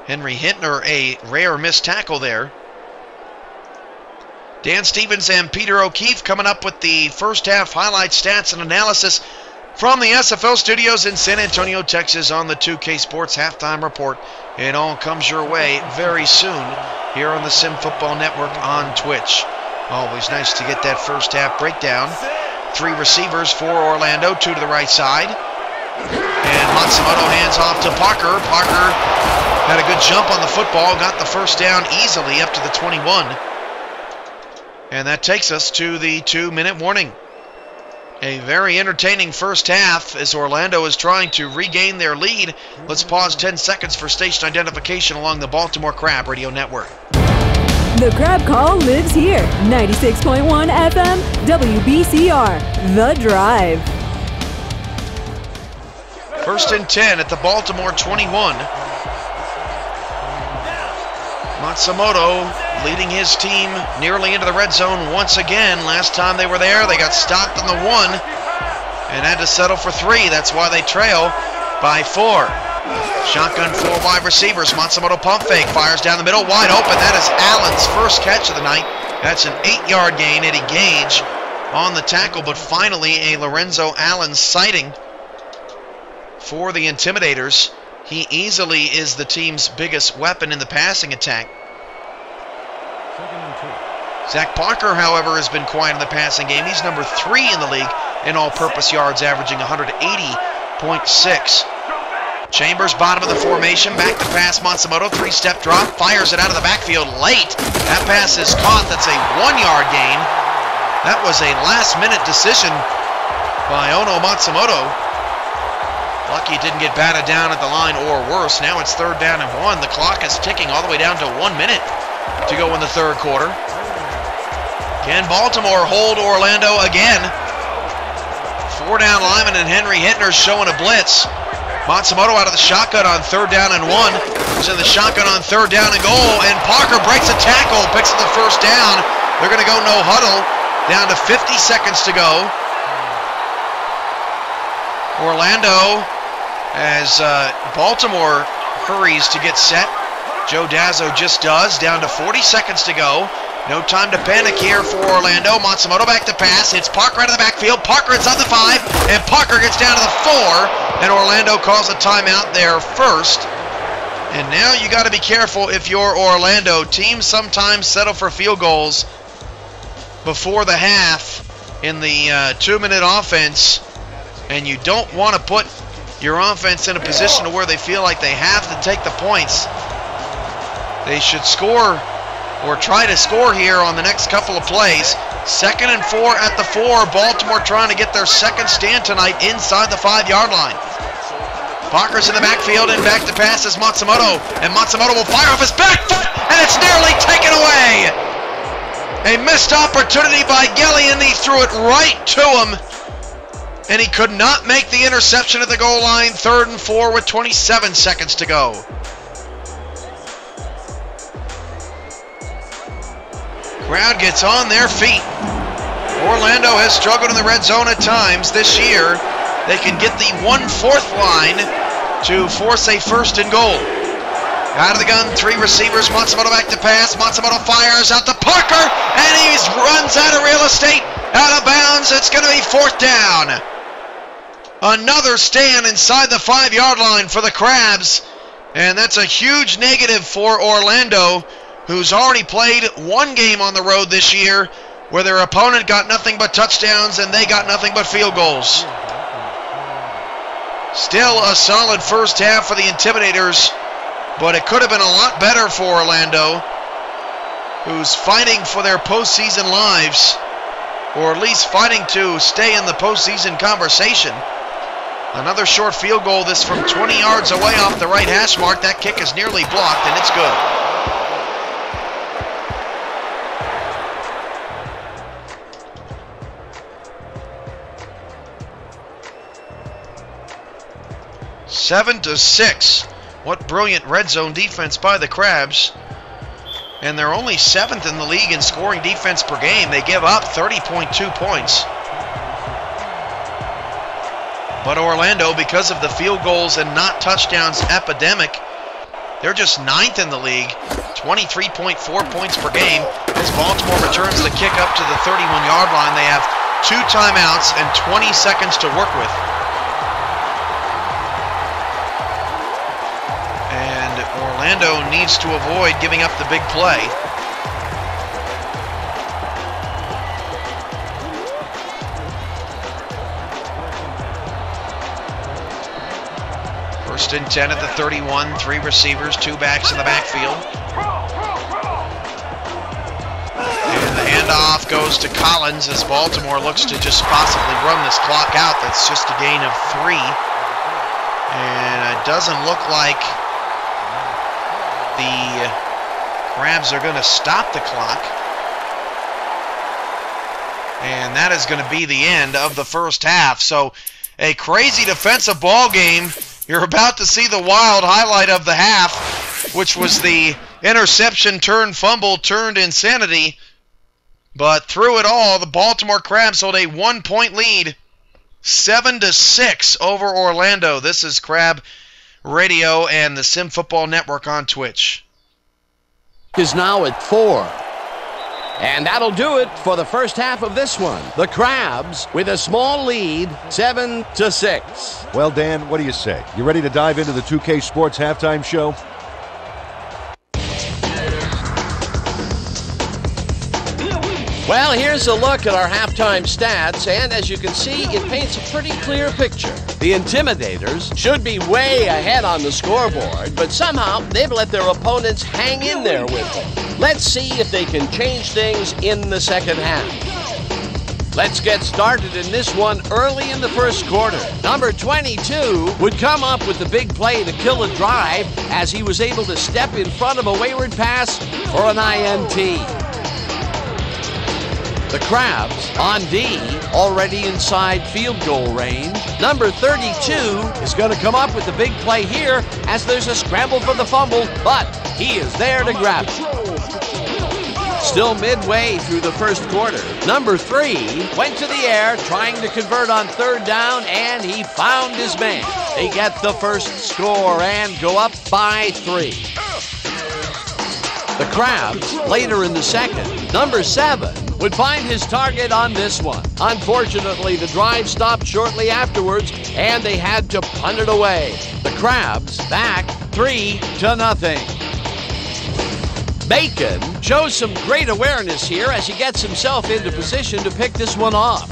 Henry Hintner, a rare missed tackle there. Dan Stevens and Peter O'Keefe coming up with the first half highlight stats and analysis from the SFL studios in San Antonio, Texas on the 2K Sports Halftime Report. It all comes your way very soon here on the Sim Football Network on Twitch. Always nice to get that first half breakdown. 3 receivers for Orlando, 2 to the right side. And Matsumoto hands off to Parker. Parker had a good jump on the football, got the first down easily up to the 21. And that takes us to the 2-minute warning. A very entertaining first half as Orlando is trying to regain their lead. Let's pause 10 seconds for station identification along the Baltimore Crab Radio Network. The Crab Call lives here. 96.1 FM, WBCR, The Drive. 1st and 10 at the Baltimore 21. Matsumoto leading his team nearly into the red zone once again. Last time they were there, they got stopped on the 1 and had to settle for 3. That's why they trail by 4. Shotgun 4 wide receivers. Matsumoto pump fake, fires down the middle, wide open. That is Allen's first catch of the night. That's an 8-yard gain. Eddie Gage on the tackle, but finally a Lorenzo Allen sighting for the Intimidators. He easily is the team's biggest weapon in the passing attack. Zach Parker, however, has been quiet in the passing game. He's number 3 in the league in all-purpose yards, averaging 180.6. Chambers, bottom of the formation, back to pass. Matsumoto, 3-step drop, fires it out of the backfield late. That pass is caught. That's a 1-yard gain. That was a last-minute decision by Ono Matsumoto. Lucky didn't get batted down at the line or worse. Now it's 3rd down and 1. The clock is ticking all the way down to 1 minute to go in the 3rd quarter. Can Baltimore hold Orlando again? 4 down lineman and Henry Hintner showing a blitz. Matsumoto out of the shotgun on 3rd down and 1. He's in the shotgun on 3rd down and goal, and Parker breaks a tackle, picks up the first down. They're going to go no huddle. Down to 50 seconds to go. Orlando, as Baltimore hurries to get set. Joe Dazzo just does. Down to 40 seconds to go. No time to panic here for Orlando. Matsumoto back to pass. Hits Parker out of the backfield. Parker inside the 5, and Parker gets down to the 4, and Orlando calls a timeout there first. And now you got to be careful if you're Orlando. Teams sometimes settle for field goals before the half in the 2-minute offense, and you don't want to put your offense in a position to where they feel like they have to take the points. They should score or try to score here on the next couple of plays. 2nd and 4 at the 4. Baltimore trying to get their second stand tonight inside the 5-yard line. Parker's in the backfield and back to pass is Matsumoto. And Matsumoto will fire off his back foot, and it's nearly taken away. A missed opportunity by Gelly, and he threw it right to him. And he could not make the interception at the goal line. 3rd and 4 with 27 seconds to go. Crowd gets on their feet. Orlando has struggled in the red zone at times this year. They can get the 1/4 line to force a 1st and goal. Out of the gun, 3 receivers. Matsumoto back to pass. Matsumoto fires out to Parker, and he runs out of real estate, out of bounds. It's going to be 4th down. Another stand inside the 5-yard line for the Crabs, and that's a huge negative for Orlando, who's already played 1 game on the road this year where their opponent got nothing but touchdowns and they got nothing but field goals. Still a solid first half for the Intimidators, but it could have been a lot better for Orlando, who's fighting for their postseason lives, or at least fighting to stay in the postseason conversation. Another short field goal, this from 20 yards away off the right hash mark. That kick is nearly blocked, and it's good. Seven to 6. What brilliant red zone defense by the Crabs. And they're only 7th in the league in scoring defense per game. They give up 30.2 points. But Orlando, because of the field goals and not touchdowns epidemic, they're just 9th in the league, 23.4 points per game. As Baltimore returns the kick up to the 31-yard line, they have 2 timeouts and 20 seconds to work with. And Orlando needs to avoid giving up the big play. First and 10 at the 31, 3 receivers, 2 backs in the backfield. And the handoff goes to Collins as Baltimore looks to just possibly run this clock out. That's just a gain of 3. And it doesn't look like the Crabs are going to stop the clock. And that is going to be the end of the first half. So a crazy defensive ball game. You're about to see the wild highlight of the half, which was the interception turned fumble turned insanity. But through it all, the Baltimore Crabs hold a 1-point lead, 7 to 6 over Orlando. This is Crab Radio and the Sim Football Network on Twitch. Is now at 4. And that'll do it for the first half of this one. The Crabs with a small lead, 7 to 6. Well, Dan, what do you say? You ready to dive into the 2K Sports halftime show? Well, here's a look at our halftime stats, and as you can see, it paints a pretty clear picture. The Intimidators should be way ahead on the scoreboard, but somehow they've let their opponents hang in there with them. Let's see if they can change things in the second half. Let's get started in this one early in the first quarter. Number 22 would come up with the big play to kill a drive as he was able to step in front of a wayward pass for an INT. The Crabs on D, already inside field goal range. Number 32 is going to come up with the big play here as there's a scramble for the fumble, but he is there to grab it. Still midway through the first quarter. Number 3 went to the air trying to convert on 3rd down, and he found his man. They get the first score and go up by 3. The Crabs, later in the second, number 7 would find his target on this one. Unfortunately, the drive stopped shortly afterwards, and they had to punt it away. The Crabs back 3-0. Bacon shows some great awareness here as he gets himself into position to pick this one off.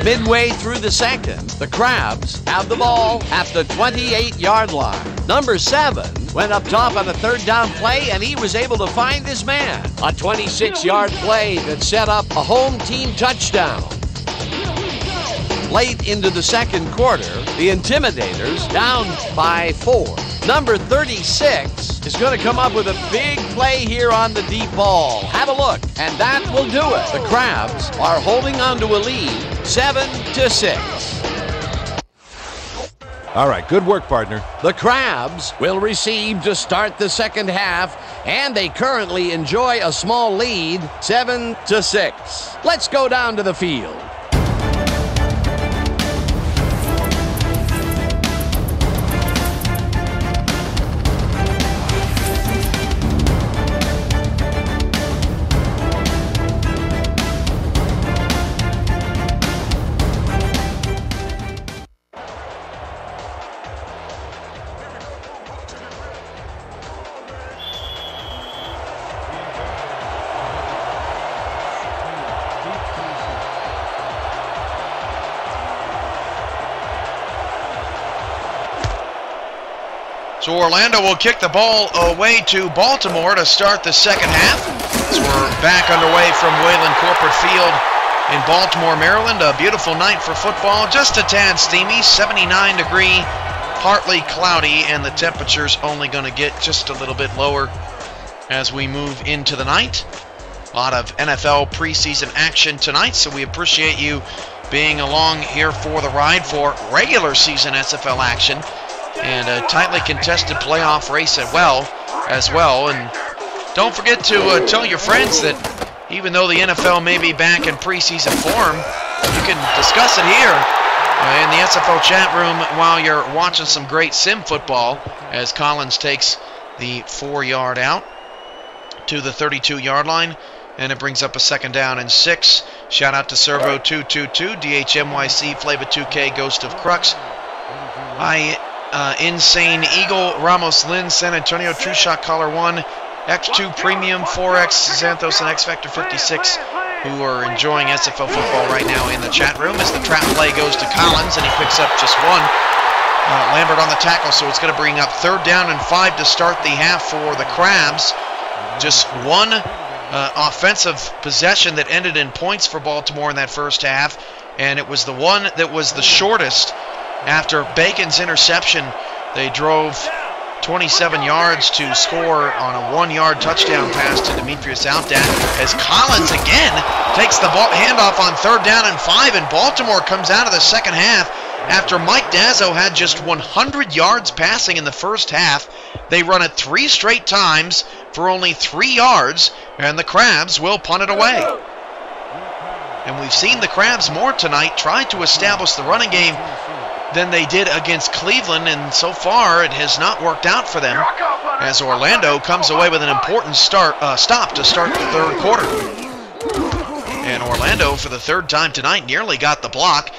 Midway through the second, the Crabs have the ball at the 28-yard line. Number 7 went up top on a third down play, and he was able to find his man. A 26-yard play that set up a home team touchdown. Late into the second quarter, the Intimidators down by 4. Number 36 is going to come up with a big play here on the deep ball. Have a look, and that will do it. The Crabs are holding on to a lead, 7-6. All right, good work, partner. The Crabs will receive to start the second half, and they currently enjoy a small lead, 7-6. Let's go down to the field. So Orlando will kick the ball away to Baltimore to start the second half. As we're back underway from Wayland Corporate Field in Baltimore, Maryland. A beautiful night for football, just a tad steamy, 79 degree, partly cloudy, and the temperature's only going to get just a little bit lower as we move into the night. A lot of NFL preseason action tonight, so we appreciate you being along here for the ride for regular season SFL action. And a tightly contested playoff race as well. And don't forget to tell your friends that even though the NFL may be back in preseason form, you can discuss it here in the SFL chat room while you're watching some great sim football as Collins takes the 4-yard out to the 32-yard line. And it brings up a second down and 6. Shout out to Servo222, DHMYC, Flava 2K, Ghost of Crux. Insane Eagle, Ramos Lynn, San Antonio, True Shot Collar 1, X2 Premium, 4X, Xanthos, and X Factor 56, who are enjoying SFL football right now in the chat room as the trap play goes to Collins, and he picks up just one. Lambert on the tackle, so it's going to bring up 3rd down and 5 to start the half for the Crabs. Just one offensive possession that ended in points for Baltimore in that first half, and it was the one that was the shortest. After Bacon's interception, they drove 27 yards to score on a 1-yard touchdown pass to Demetrius Outdat as Collins again takes the ball handoff on 3rd down and 5, and Baltimore comes out of the second half after Mike Dazzo had just 100 yards passing in the first half. They run it 3 straight times for only 3 yards, and the Crabs will punt it away. And we've seen the Crabs more tonight try to establish the running game than they did against Cleveland, and so far it has not worked out for them as Orlando comes away with an important stop to start the third quarter. And Orlando, for the 3rd time tonight, nearly got the block,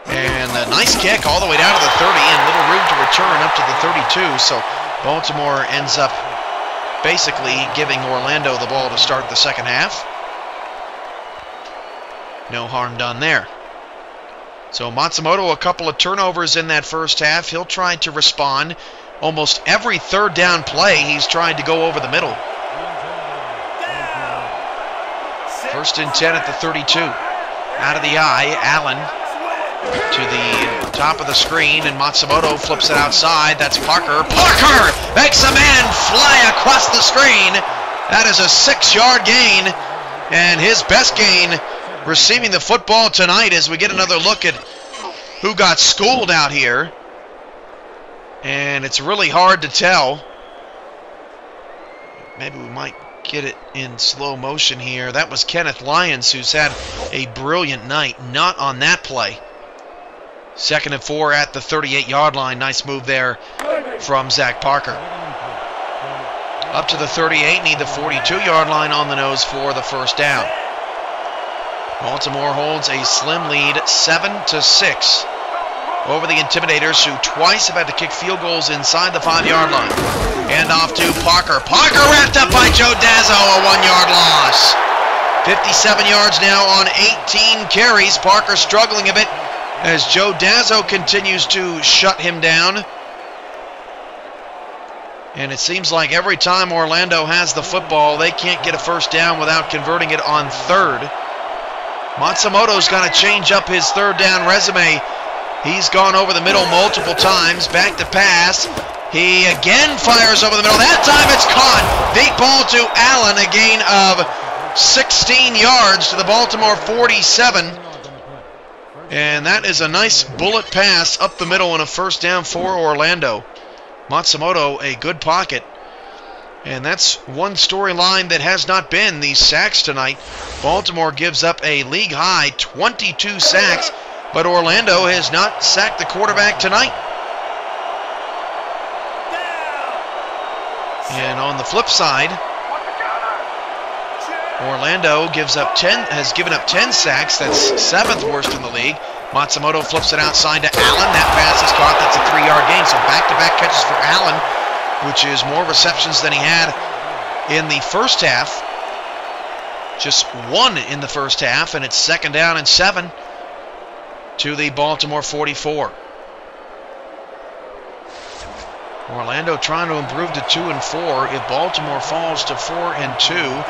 and a nice kick all the way down to the 30 and little room to return up to the 32, so Baltimore ends up basically giving Orlando the ball to start the second half. No harm done there. So Matsumoto, a couple of turnovers in that first half. He'll try to respond. Almost every 3rd down play, he's trying to go over the middle. 1st and 10 at the 32. Out of the eye, Allen to the top of the screen, and Matsumoto flips it outside. That's Parker. Parker makes a man fly across the screen. That is a 6-yard gain, and his best gain receiving the football tonight as we get another look at who got schooled out here. And it's really hard to tell. Maybe we might get it in slow motion here. That was Kenneth Lyons, who's had a brilliant night. Not on that play. 2nd and 4 at the 38-yard line. Nice move there from Zach Parker. Up to the 38, need the 42-yard line on the nose for the 1st down. Baltimore holds a slim lead, 7-6. over the Intimidators, who twice have had to kick field goals inside the 5-yard line. And off to Parker. Parker wrapped up by Joe Dazzo, a 1-yard loss. 57 yards now on 18 carries. Parker struggling a bit as Joe Dazzo continues to shut him down. And it seems like every time Orlando has the football, they can't get a first down without converting it on third. Matsumoto's got to change up his third down resume. He's gone over the middle multiple times. Back to pass. He again fires over the middle. That time it's caught. Deep ball to Allen. A gain of 16 yards to the Baltimore 47. And that is a nice bullet pass up the middle and a first down for Orlando. Matsumoto, a good pocket. And that's one storyline that has not been these sacks tonight. Baltimore gives up a league-high 22 sacks, but Orlando has not sacked the quarterback tonight. And on the flip side, Orlando has given up 10 sacks. That's 7th worst in the league. Matsumoto flips it outside to Allen. That pass is caught. That's a 3-yard gain. So back-to-back catches for Allen, which is more receptions than he had in the first half. Just 1 in the first half, and it's 2nd down and 7 to the Baltimore 44. Orlando trying to improve to 2-4. If Baltimore falls to 4-2,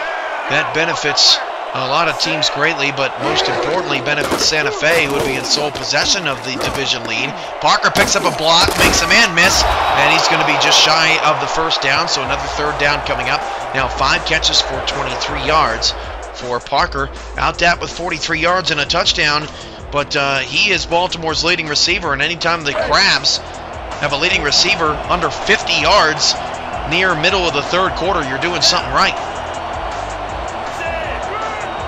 that benefits a lot of teams greatly, but most importantly benefits Santa Fe, who would be in sole possession of the division lead. Parker picks up a block, makes a man miss, and he's going to be just shy of the first down, so another third down coming up. Now 5 catches for 23 yards for Parker. Out-dapped with 43 yards and a touchdown, but he is Baltimore's leading receiver, and anytime the Crabs have a leading receiver under 50 yards near middle of the third quarter, you're doing something right.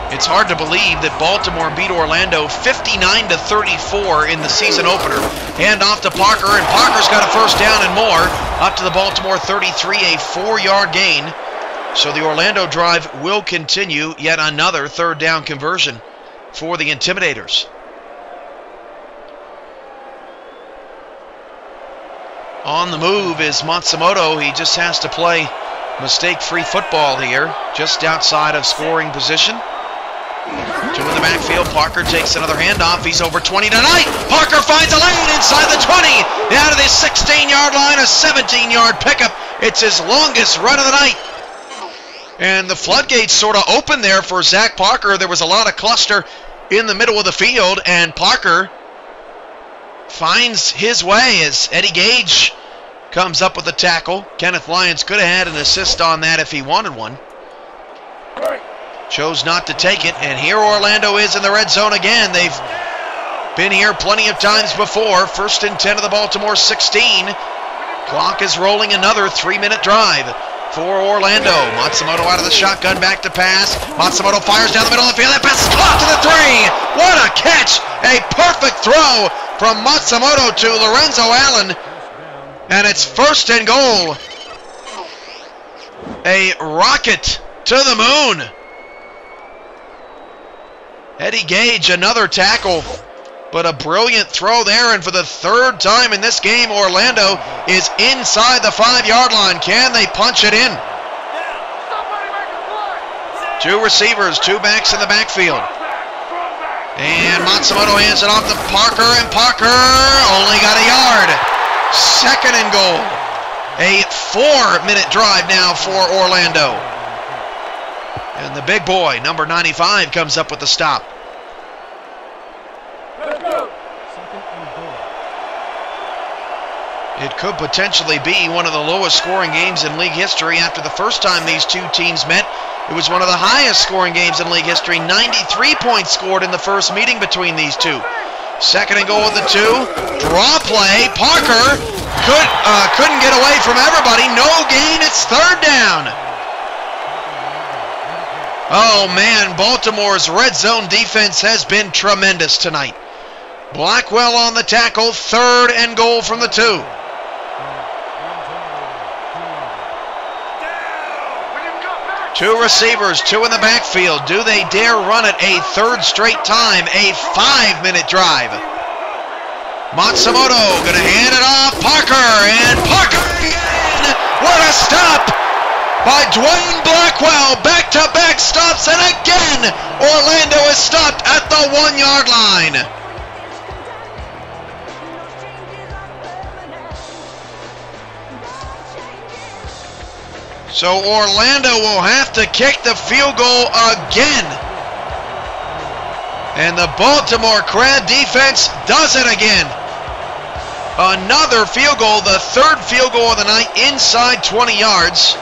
It's hard to believe that Baltimore beat Orlando 59-34 in the season opener. Hand off to Parker, and Parker's got a first down and more. Up to the Baltimore 33, a 4-yard gain. So the Orlando drive will continue. Yet another third down conversion for the Intimidators. On the move is Matsumoto. He just has to play mistake-free football here, just outside of scoring position. 2 in the backfield. Parker takes another handoff. He's over 20 tonight. Parker finds a lane inside the 20. Down to the 16-yard line, a 17-yard pickup. It's his longest run of the night. And the floodgates sort of opened there for Zach Parker. There was a lot of cluster in the middle of the field, and Parker finds his way as Eddie Gage comes up with the tackle. Kenneth Lyons could have had an assist on that if he wanted one. Chose not to take it, and here Orlando is in the red zone again. They've been here plenty of times before. 1st and 10 of the Baltimore 16. Clock is rolling, another 3-minute drive for Orlando. Matsumoto out of the shotgun, back to pass. Matsumoto fires down the middle of the field. That pass is caught to the 3. What a catch! A perfect throw from Matsumoto to Lorenzo Allen. And it's 1st and goal. A rocket to the moon. Eddie Gage, another tackle, but a brilliant throw there, and for the 3rd time in this game, Orlando is inside the 5-yard line. Can they punch it in? 2 receivers, 2 backs in the backfield. And Matsumoto hands it off to Parker, and Parker only got a yard. 2nd and goal. A 4-minute drive now for Orlando. And the big boy, number 95, comes up with the stop. It could potentially be one of the lowest scoring games in league history. After the first time these two teams met, it was one of the highest scoring games in league history. 93 points scored in the first meeting between these two. 2nd and goal with the 2. Draw play. Parker couldn't get away from everybody. No gain. It's 3rd down. Oh man, Baltimore's red zone defense has been tremendous tonight. Blackwell on the tackle, 3rd and goal from the 2. Two receivers, 2 in the backfield. Do they dare run it a 3rd straight time? A 5-minute drive. Matsumoto gonna hand it off. Parker, and Parker again. What a stop by Dwayne Blackwell. Back-to-back stops, and again Orlando is stopped at the 1-yard line. So Orlando will have to kick the field goal again. And the Baltimore Crab defense does it again. Another field goal, the third field goal of the night inside 20 yards.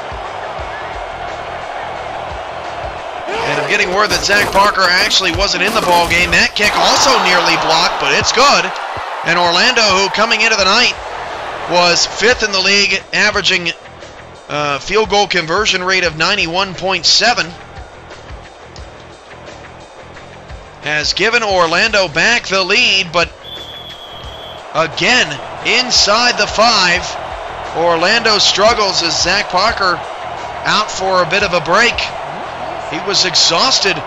And I'm getting word that Zach Parker actually wasn't in the ball game. That kick also nearly blocked, but it's good. And Orlando, who coming into the night was 5th in the league, averaging field goal conversion rate of 91.7, has given Orlando back the lead, but again, inside the 5, Orlando struggles as Zach Parker out for a bit of a break. He was exhausted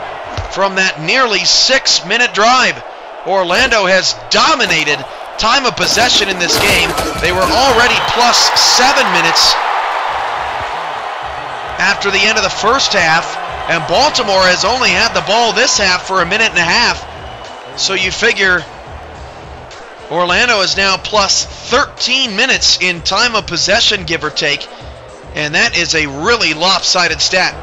from that nearly 6-minute drive. Orlando has dominated time of possession in this game. They were already plus 7 minutes after the end of the first half, and Baltimore has only had the ball this half for a minute and a half. So you figure Orlando is now plus 13 minutes in time of possession, give or take, and that is a really lopsided stat.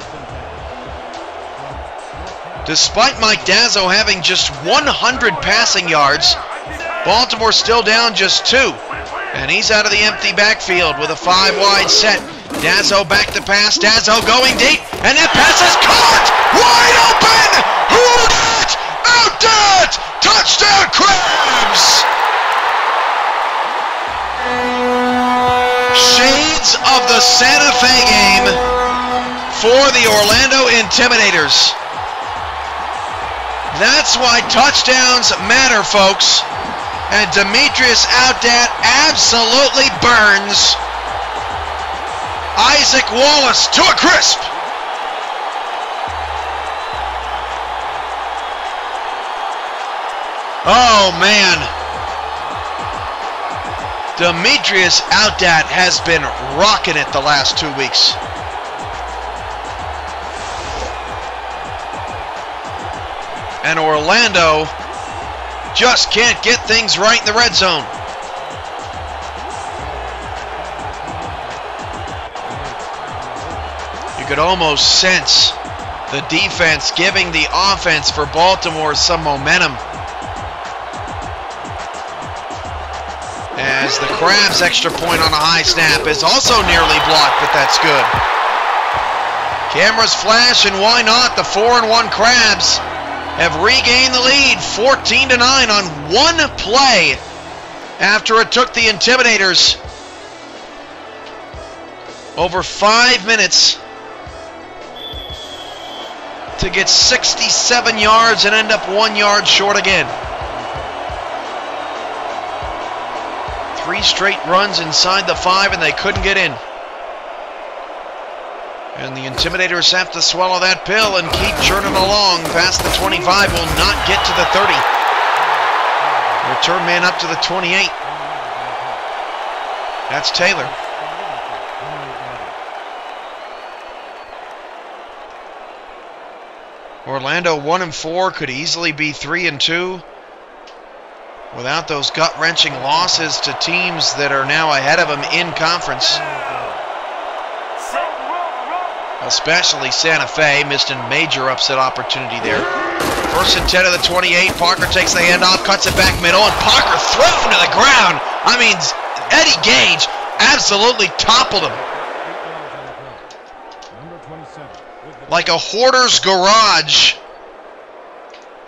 Despite Mike Dazzo having just 100 passing yards, Baltimore still down just 2, and he's out of the empty backfield with a 5-wide set. Dazzo back to pass, Dazzo going deep, and that pass is caught! Wide open! Who dat? Out that! Touchdown Crabs! Shades of the Santa Fe game for the Orlando Intimidators. That's why touchdowns matter, folks. And Demetrius Outdat absolutely burns Isaac Wallace to a crisp. Oh, man. Demetrius Outdat has been rocking it the last 2 weeks. And Orlando just can't get things right in the red zone. You could almost sense the defense giving the offense for Baltimore some momentum, as the Crabs' extra point on a high snap is also nearly blocked, but that's good. Cameras flash, and why not? The 4-1 Crabs have regained the lead 14-9 on one play after it took the Intimidators over 5 minutes to get 67 yards and end up 1 yard short again. 3 straight runs inside the 5 and they couldn't get in. And the Intimidators have to swallow that pill and keep churning along past the 25, will not get to the 30. Return man up to the 28. That's Taylor. Orlando 1-4, could easily be 3-2 without those gut-wrenching losses to teams that are now ahead of them in conference. Especially Santa Fe missed a major upset opportunity there. 1st and 10 of the 28. Parker takes the handoff, cuts it back middle, and Parker thrown to the ground. I mean, Eddie Gage absolutely toppled him. Like a hoarder's garage.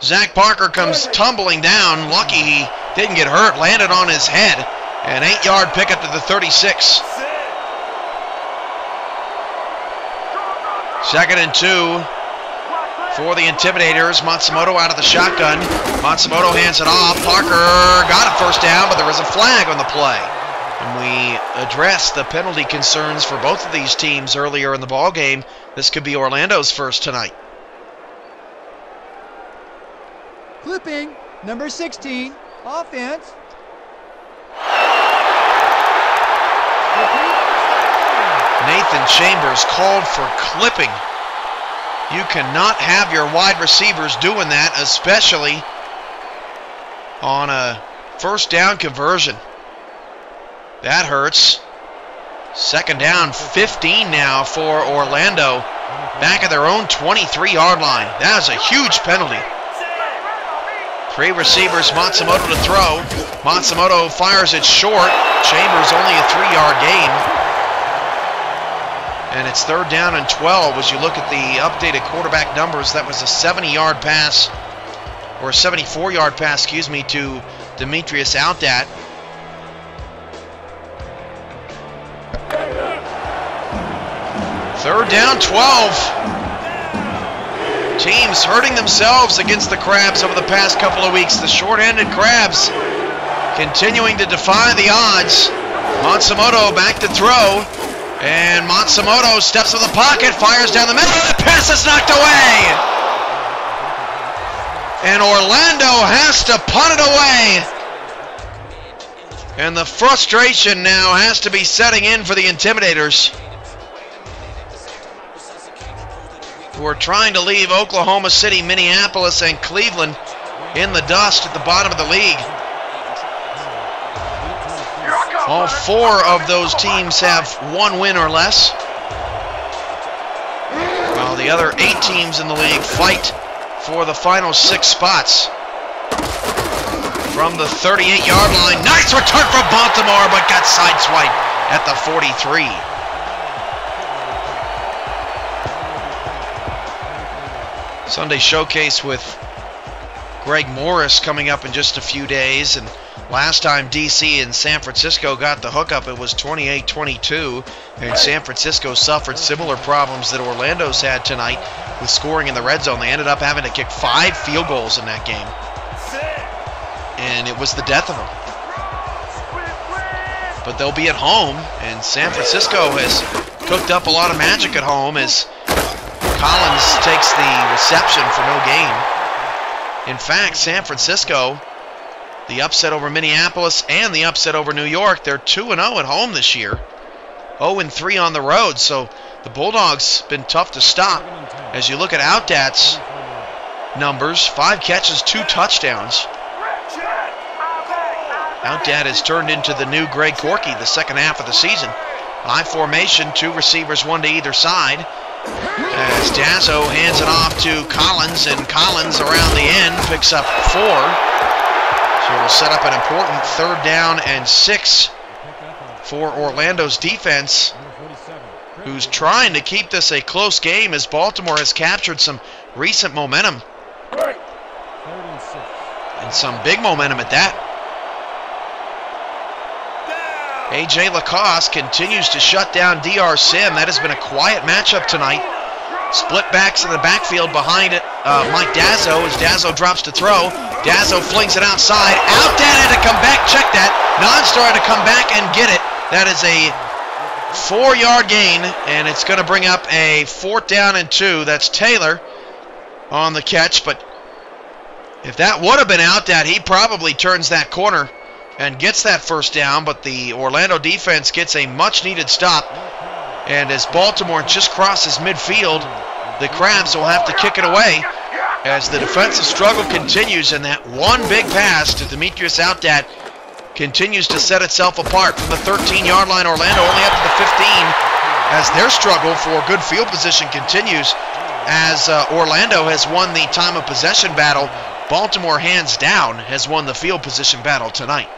Zach Parker comes tumbling down. Lucky he didn't get hurt. Landed on his head. An 8-yard pickup to the 36. 2nd and 2 for the Intimidators. Matsumoto out of the shotgun. Matsumoto hands it off. Parker got a first down, but there was a flag on the play. And we addressed the penalty concerns for both of these teams earlier in the ball game. This could be Orlando's first tonight. Clipping, number 16, offense. Nathan Chambers called for clipping. You cannot have your wide receivers doing that, especially on a first down conversion. That hurts. Second down, 15 now for Orlando. Back at their own 23-yard line. That is a huge penalty. 3 receivers, Matsumoto to throw. Matsumoto fires it short. Chambers only a 3-yard gain. And it's third down and 12. As you look at the updated quarterback numbers, that was a 70-yard pass, or a 74-yard pass, excuse me, to Demetrius Outdat. Third down, 12. Teams hurting themselves against the Crabs over the past couple of weeks. The short-handed Crabs continuing to defy the odds. Matsumoto back to throw. And Matsumoto steps in the pocket, fires down the middle. The pass is knocked away. And Orlando has to punt it away. And the frustration now has to be setting in for the Intimidators, who are trying to leave Oklahoma City, Minneapolis, and Cleveland in the dust at the bottom of the league. All 4 of those teams have 1 win or less, while the other 8 teams in the league fight for the final 6 spots. From the 38-yard line, nice return from Baltimore, but got sideswiped at the 43. Sunday Showcase with Greg Morris coming up in just a few days. And last time DC and San Francisco got the hookup, it was 28-22. And San Francisco suffered similar problems that Orlando's had tonight with scoring in the red zone. They ended up having to kick 5 field goals in that game. And it was the death of them. But they'll be at home, and San Francisco has cooked up a lot of magic at home as Collins takes the reception for no gain. In fact, San Francisco, the upset over Minneapolis and the upset over New York, they're 2-0 at home this year, 0-3 on the road. So the Bulldogs been tough to stop. As you look at Outdat's numbers, 5 catches, 2 touchdowns. Outdat has turned into the new Greg Corky the second half of the season. I formation, 2 receivers, 1 to either side. As Dazzo hands it off to Collins, and Collins around the end picks up 4. So it'll set up an important third down and 6 for Orlando's defense, who's trying to keep this a close game as Baltimore has captured some recent momentum. And some big momentum at that. A.J. Lacoste continues to shut down D.R. Sim. That has been a quiet matchup tonight. Split backs in the backfield behind it. Mike Dazzo, as Dazzo drops to throw. Dazzo flings it outside. Outdat had to come back. Check that. Non-star had to come back and get it. That is a 4-yard gain, and it's going to bring up a 4th down and 2. That's Taylor on the catch. But if that would have been Outdat, he probably turns that corner and gets that first down, but the Orlando defense gets a much-needed stop. And as Baltimore just crosses midfield, the Crabs will have to kick it away as the defensive struggle continues, and that one big pass to Demetrius Outdat continues to set itself apart from the 13-yard line. Orlando only up to the 15 as their struggle for good field position continues, as Orlando has won the time of possession battle. Baltimore, hands down, has won the field position battle tonight.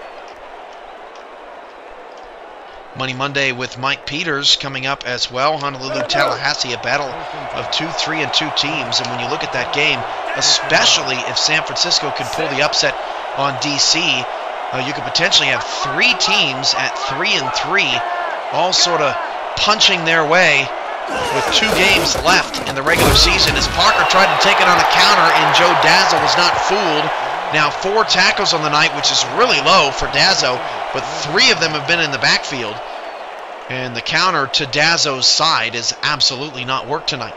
Money Monday with Mike Peters coming up as well. Honolulu-Tallahassee, a battle of 2 3-2 teams. And when you look at that game, especially if San Francisco can pull the upset on DC, you could potentially have 3 teams at 3-3, all sort of punching their way with 2 games left in the regular season, as Parker tried to take it on a counter and Joe Dazzo was not fooled. Now 4 tackles on the night, which is really low for Dazzo, but 3 of them have been in the backfield. And the counter to Dazzo's side has absolutely not worked tonight.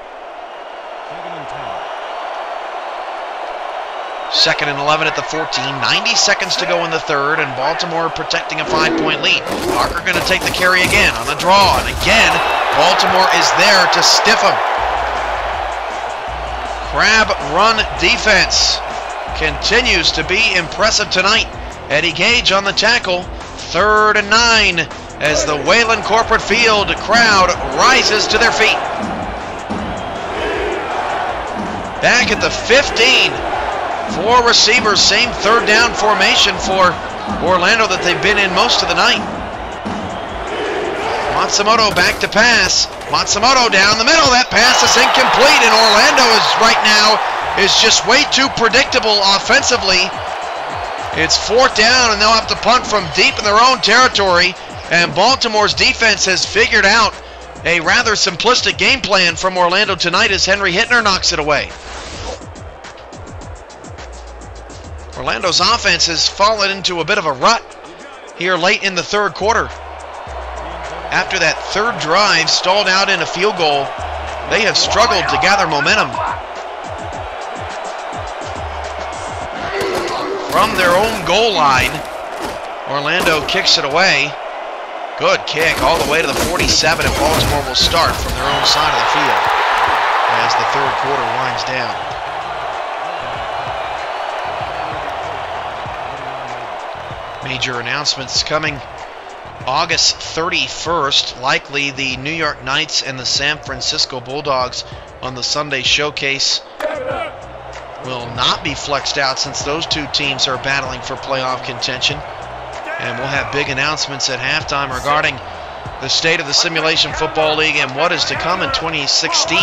2nd and 11 at the 14. 90 seconds to go in the third, and Baltimore protecting a 5-point lead. Parker going to take the carry again on the draw, and again, Baltimore is there to stiff him. Crab run defense continues to be impressive tonight. Eddie Gage on the tackle. 3rd and 9 as the Wayland Corporate Field crowd rises to their feet. Back at the 15. 4 receivers, same 3rd down formation for Orlando that they've been in most of the night. Matsumoto back to pass. Matsumoto down the middle. That pass is incomplete, and Orlando is just way too predictable offensively. It's 4th down, and they'll have to punt from deep in their own territory. And Baltimore's defense has figured out a rather simplistic game plan from Orlando tonight as Henry Hittner knocks it away. Orlando's offense has fallen into a bit of a rut here late in the 3rd quarter. After that 3rd drive stalled out in a field goal, they have struggled to gather momentum. From their own goal line, Orlando kicks it away. Good kick all the way to the 47, and Baltimore will start from their own side of the field as the 3rd quarter winds down. Major announcements coming August 31st. Likely the New York Knights and the San Francisco Bulldogs on the Sunday showcase will not be flexed out since those two teams are battling for playoff contention. And we'll have big announcements at halftime regarding the state of the Simulation Football League and what is to come in 2016.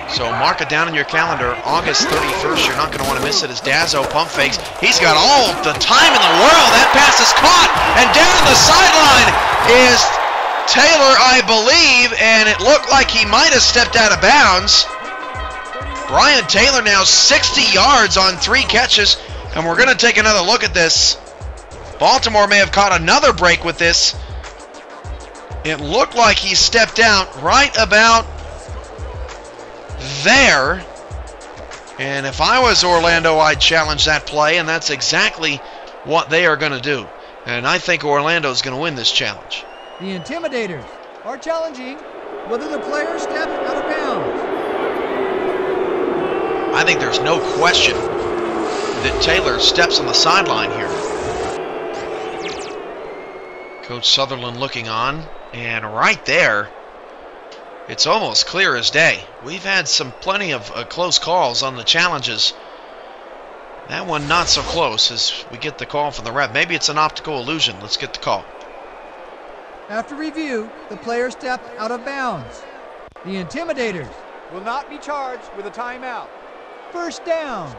So mark it down in your calendar, August 31st. You're not going to want to miss it as Dazzo pump fakes. He's got all the time in the world. That pass is caught, and down the sideline is Taylor, I believe, and it looked like he might have stepped out of bounds. Brian Taylor now 60 yards on 3 catches, and we're going to take another look at this. Baltimore may have caught another break with this. It looked like he stepped out right about there. And if I was Orlando, I'd challenge that play, and that's exactly what they are going to do. And I think Orlando's going to win this challenge. The Intimidators are challenging whether the player stepped out of bounds. I think there's no question that Taylor steps on the sideline here. Coach Sutherland looking on, and right there, it's almost clear as day. We've had plenty of close calls on the challenges. That one not so close as we get the call from the ref. Maybe it's an optical illusion. Let's get the call. After review, the player stepped out of bounds. The Intimidators will not be charged with a timeout. 1st down.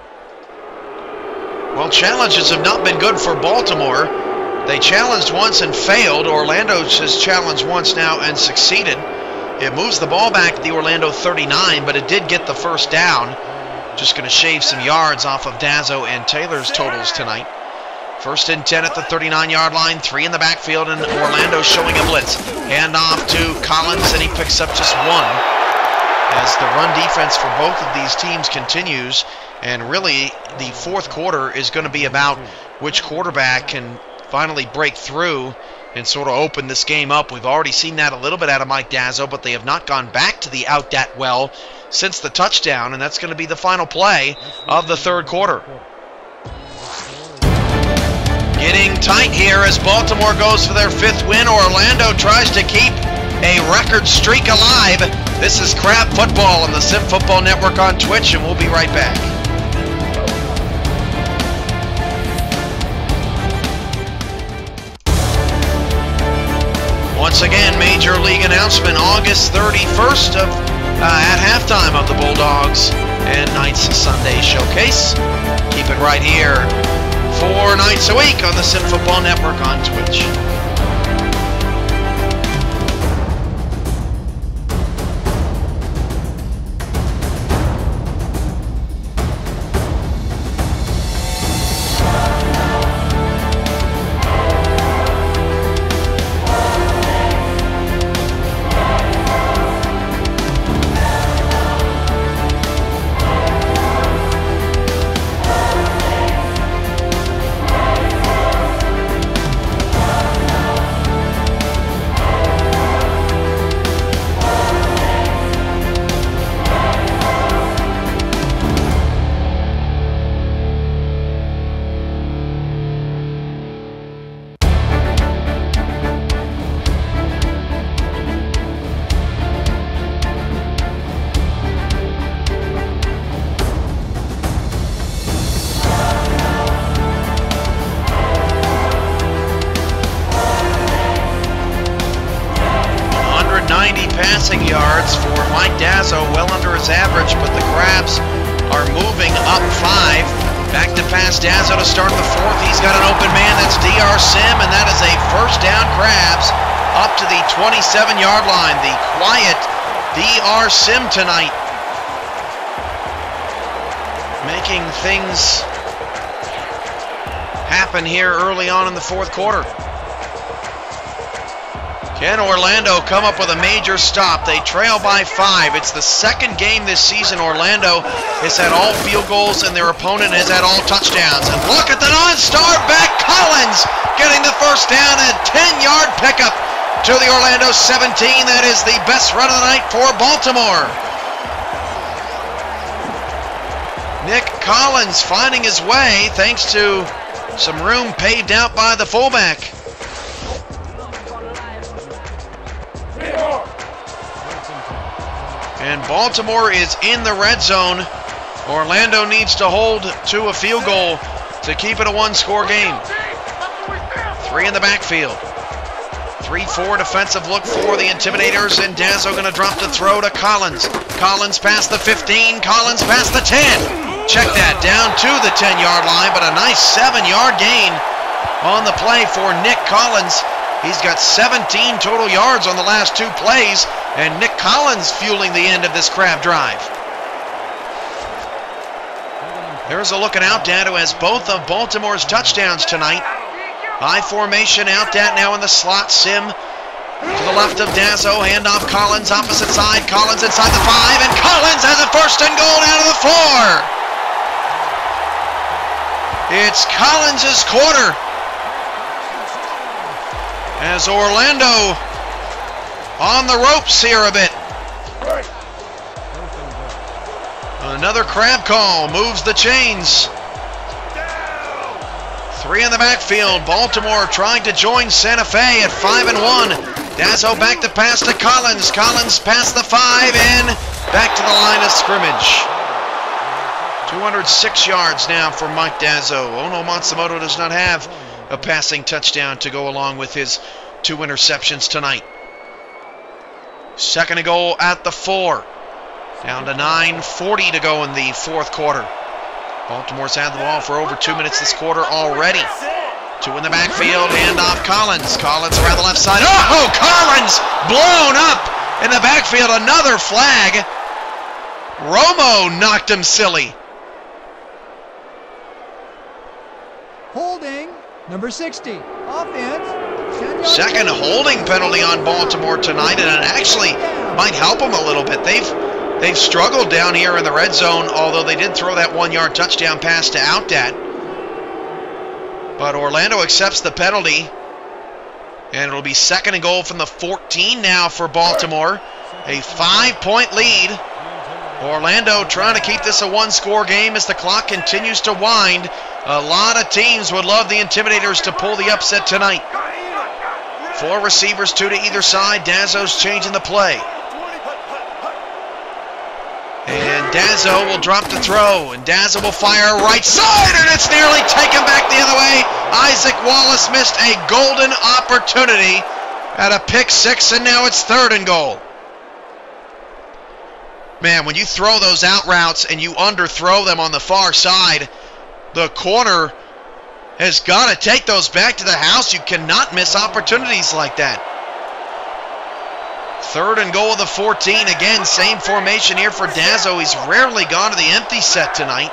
Well, challenges have not been good for Baltimore. They challenged once and failed. Orlando has challenged once now and succeeded. It moves the ball back to the Orlando 39, but it did get the 1st down. Just going to shave some yards off of Dazzo and Taylor's totals tonight. 1st and 10 at the 39-yard line, 3 in the backfield, and Orlando showing a blitz. Hand off to Collins, and he picks up just 1. As the run defense for both of these teams continues, and really the 4th quarter is going to be about which quarterback can finally break through and sort of open this game up. We've already seen that a little bit out of Mike Dazzo, but they have not gone back to the out that well since the touchdown, and that's going to be the final play of the 3rd quarter. Getting tight here as Baltimore goes for their 5th win. Orlando tries to keep a record streak alive. This is Crab Football on the Sim Football Network on Twitch, and we'll be right back. Once again, Major League announcement, August 31st at halftime of the Bulldogs and Knights Sunday Showcase. Keep it right here 4 nights a week on the Sim Football Network on Twitch. Mike Dazzo well under his average, but the Crabs are moving up 5. Back to pass Dazzo to start the 4th. He's got an open man. That's DR Sim, and that is a first down. Crabs up to the 27-yard line. The quiet DR Sim tonight, making things happen here early on in the 4th quarter. Can Orlando come up with a major stop? They trail by 5. It's the second game this season Orlando has had all field goals and their opponent has had all touchdowns. And look at the non-star back, Collins getting the first down, a 10-yard pickup to the Orlando 17. That is the best run of the night for Baltimore. Nick Collins finding his way thanks to some room paved out by the fullback. And Baltimore is in the red zone. Orlando needs to hold to a field goal to keep it a one-score game. 3 in the backfield. 3-4 defensive look for the Intimidators, and Dazzo going to drop the throw to Collins. Collins past the 15, Collins past the 10. Check that, down to the 10-yard line, but a nice 7-yard gain on the play for Nick Collins. He's got 17 total yards on the last 2 plays, and Nick Collins fueling the end of this Crab drive. There's a looking out dad who has both of Baltimore's touchdowns tonight. High formation out that now in the slot. Sim to the left of Dazzo, handoff Collins, opposite side. Collins inside the 5, and Collins has a first and goal out of the 4. It's Collins' quarter, as Orlando on the ropes here a bit. Another Crab call moves the chains. 3 in the backfield. Baltimore trying to join Santa Fe at 5-1. Dazzo back to pass to Collins. Collins past the 5 and back to the line of scrimmage. 206 yards now for Mike Dazzo. Ono Matsumoto does not have a passing touchdown to go along with his 2 interceptions tonight. Second and goal at the 4. Down to 9:40 to go in the 4th quarter. Baltimore's had the ball for over 2 minutes this quarter already. 2 in the backfield, handoff Collins. Collins around the left side. Oh, Collins blown up in the backfield. Another flag. Romo knocked him silly. Holding, number 60, offense. Second holding penalty on Baltimore tonight, and it actually might help them a little bit. They've struggled down here in the red zone, although they did throw that 1-yard touchdown pass to Outdat. But Orlando accepts the penalty, and it'll be second and goal from the 14 now for Baltimore. A 5-point lead. Orlando trying to keep this a one-score game as the clock continues to wind. A lot of teams would love the Intimidators to pull the upset tonight. 4 receivers, 2 to either side. Dazzo's changing the play. And Dazzo will drop the throw, and Dazzo will fire right side, and it's nearly taken back the other way. Isaac Wallace missed a golden opportunity at a pick 6, and now it's 3rd and goal. Man, when you throw those out routes and you underthrow them on the far side, the corner has got to take those back to the house. You cannot miss opportunities like that. 3rd and goal of the 14. Again, same formation here for Dazzo. He's rarely gone to the empty set tonight.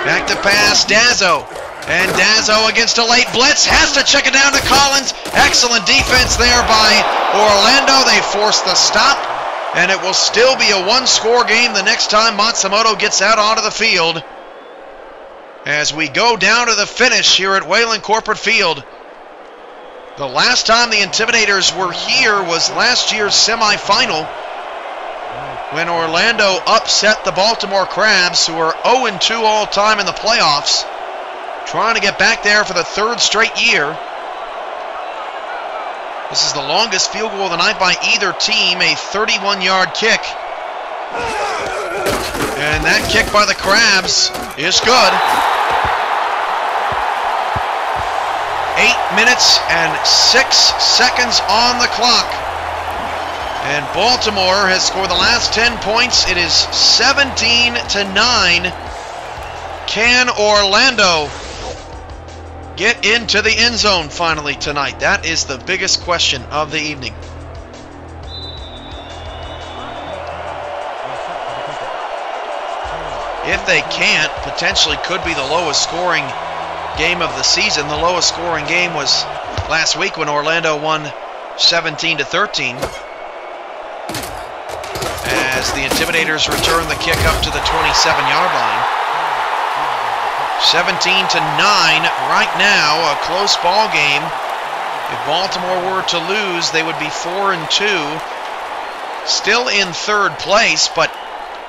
Back to pass, Dazzo. And Dazzo against a late blitz. Has to check it down to Collins. Excellent defense there by Orlando. They force the stop. And it will still be a one-score game the next time Matsumoto gets out onto the field. As we go down to the finish here at Wayland Corporate Field. The last time the Intimidators were here was last year's semifinal, when Orlando upset the Baltimore Crabs, who are 0-2 all-time in the playoffs, trying to get back there for the 3rd straight year. This is the longest field goal of the night by either team, a 31-yard kick. And that kick by the Crabs is good. 8 minutes and 6 seconds on the clock And Baltimore has scored the last 10 points. It is 17-9. Can Orlando get into the end zone finally tonight? That is the biggest question of the evening. If they can't, potentially could be the lowest scoring game of the season. The lowest scoring game was last week when Orlando won 17-13. As the Intimidators return the kick up to the 27-yard line. 17-9 right now, a close ball game. If Baltimore were to lose, they would be 4-2. Still in third place, but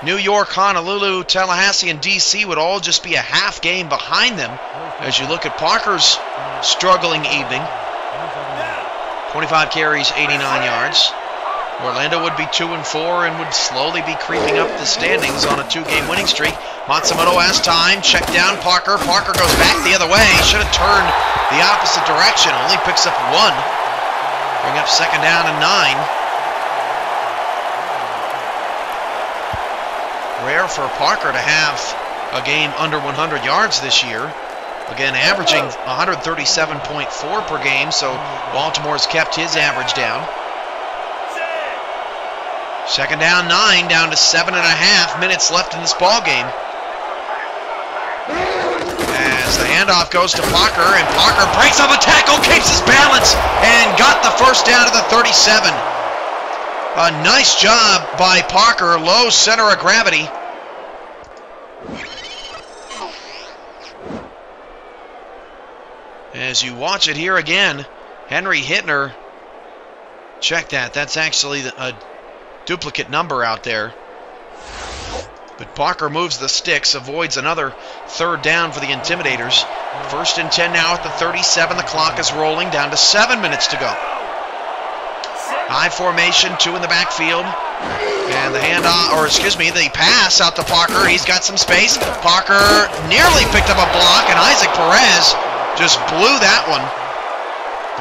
New York, Honolulu, Tallahassee, and DC would all just be a half game behind them as you look at Parker's struggling evening. 25 carries, 89 yards. Orlando would be 2-4 and would slowly be creeping up the standings on a 2-game winning streak. Matsumoto has time, check down Parker. Parker goes back the other way. Should have turned the opposite direction. Only picks up 1. Bring up second down and 9. Rare for Parker to have a game under 100 yards this year. Again, averaging 137.4 per game, so Baltimore's kept his average down. Second down, 9, down to 7.5 minutes left in this ball game. As the handoff goes to Parker, and Parker breaks up a tackle, keeps his balance, and got the first down to the 37. A nice job by Parker, low center of gravity. As you watch it here again, Henry Hittner, check that, that's actually a duplicate number out there. But Parker moves the sticks, avoids another third down for the Intimidators. 1st and 10 now at the 37. The clock is rolling down to 7 minutes to go. High formation, 2 in the backfield. And the handoff, or excuse me, the pass out to Parker. He's got some space. Parker nearly picked up a block, and Isaac Perez just blew that one.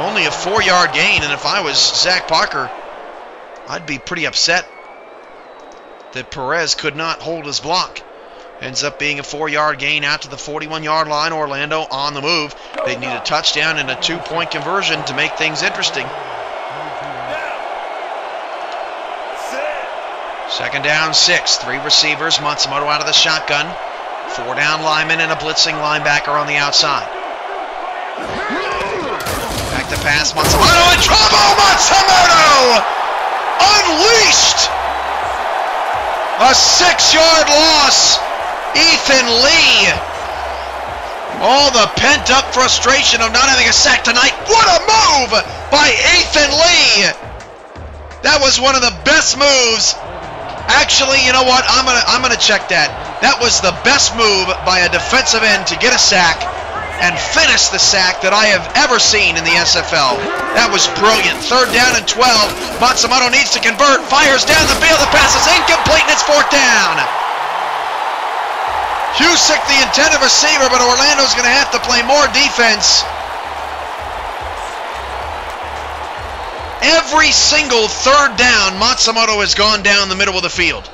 Only a 4-yard gain, and if I was Zach Parker, I'd be pretty upset that Perez could not hold his block. Ends up being a 4-yard gain out to the 41-yard line. Orlando on the move. They need a touchdown and a 2-point conversion to make things interesting. Second down, 6. 3 receivers. Matsumoto out of the shotgun. 4 down linemen and a blitzing linebacker on the outside. Back to pass. Matsumoto in trouble. Matsumoto unleashed. A 6-yard loss. Ethan Lee. All the pent-up frustration of not having a sack tonight. What a move by Ethan Lee. That was one of the best moves. Actually, you know what? I'm gonna check that. That was the best move by a defensive end to get a sack and finish the sack that I have ever seen in the SFL. That was brilliant. 3rd down and 12. Matsumoto needs to convert. Fires down the field. The pass is incomplete, and it's 4th down. Husick, the intended receiver, but Orlando's going to have to play more defense. Every single 3rd down, Matsumoto has gone down the middle of the field.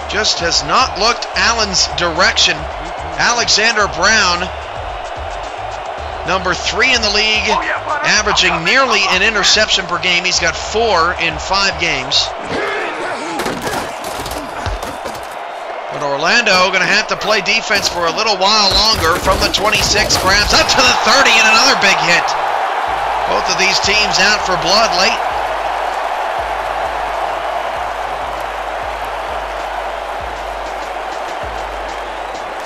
Just has not looked Allen's direction. Alexander Brown, number 3 in the league, averaging nearly an interception per game. He's got 4 in 5 games. But Orlando going to have to play defense for a little while longer. From the 26, grabs up to the 30, and another big hit. Both of these teams out for blood late.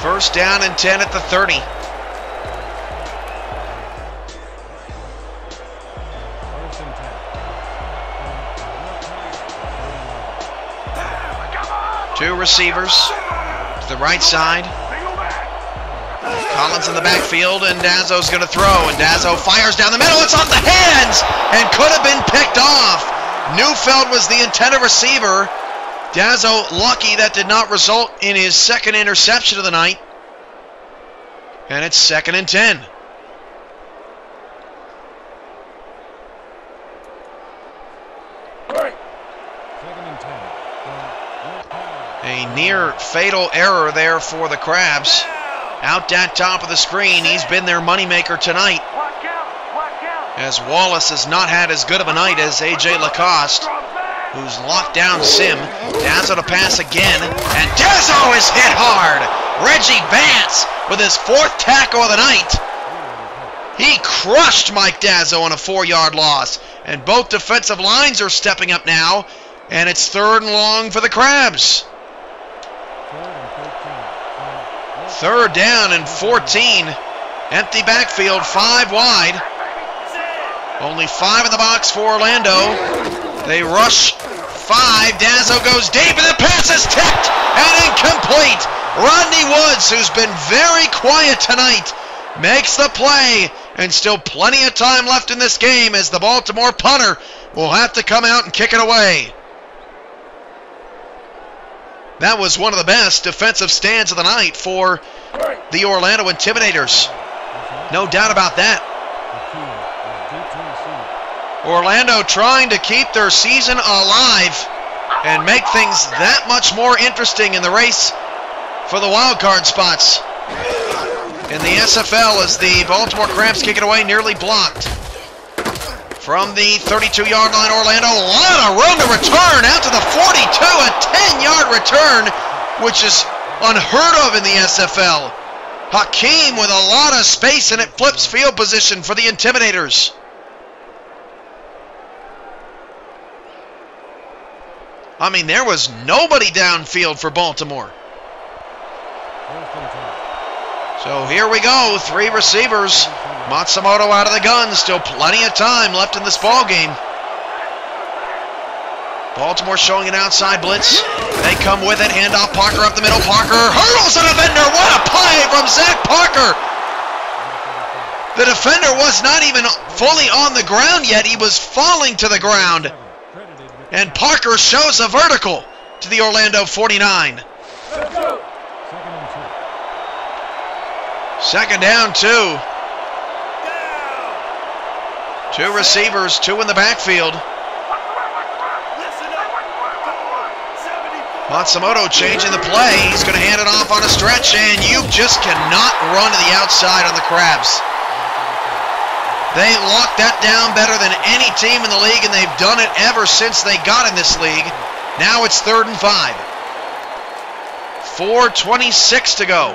First down and 10 at the 30. Two receivers to the right side. Collins in the backfield, and Dazzo's going to throw, and Dazzo fires down the middle. It's off the hands and could have been picked off. Neufeld was the intended receiver. Dazzo lucky that did not result in his 2nd interception of the night. And it's 2nd and 10. Second and 10. A near fatal error there for the Crabs. Out that top of the screen, he's been their moneymaker tonight. As Wallace has not had as good of a night as A.J. Lacoste, who's locked down Sim. Dazzo to pass again, and Dazzo is hit hard! Reggie Vance with his 4th tackle of the night. He crushed Mike Dazzo on a 4-yard loss, and both defensive lines are stepping up now, and it's 3rd and long for the Crabs. 3rd down and 14. Empty backfield, 5 wide. Only 5 in the box for Orlando. They rush 5. Dazzo goes deep, and the pass is tipped and incomplete. Rodney Woods, who's been very quiet tonight, makes the play, and still plenty of time left in this game as the Baltimore punter will have to come out and kick it away. That was one of the best defensive stands of the night for the Orlando Intimidators. No doubt about that. Orlando trying to keep their season alive and make things that much more interesting in the race for the wild card spots. In the SFL, as the Baltimore Crabs kick it away, nearly blocked. From the 32-yard line, Orlando, a lot of room to return out to the 42, a 10-yard return, which is unheard of in the SFL. Hakeem with a lot of space, and it flips field position for the Intimidators. I mean, there was nobody downfield for Baltimore. So here we go, 3 receivers. Matsumoto out of the gun, still plenty of time left in this ball game. Baltimore showing an outside blitz. They come with it, handoff Parker up the middle. Parker hurdles a defender. What a play from Zach Parker. The defender was not even fully on the ground yet. He was falling to the ground. And Parker shows a vertical to the Orlando 49. Second down, 2. 2 receivers, 2 in the backfield. Matsumoto changing the play. He's going to hand it off on a stretch, and you just cannot run to the outside on the Crabs. They locked that down better than any team in the league, and they've done it ever since they got in this league. Now it's 3rd and 5. 4:26 to go.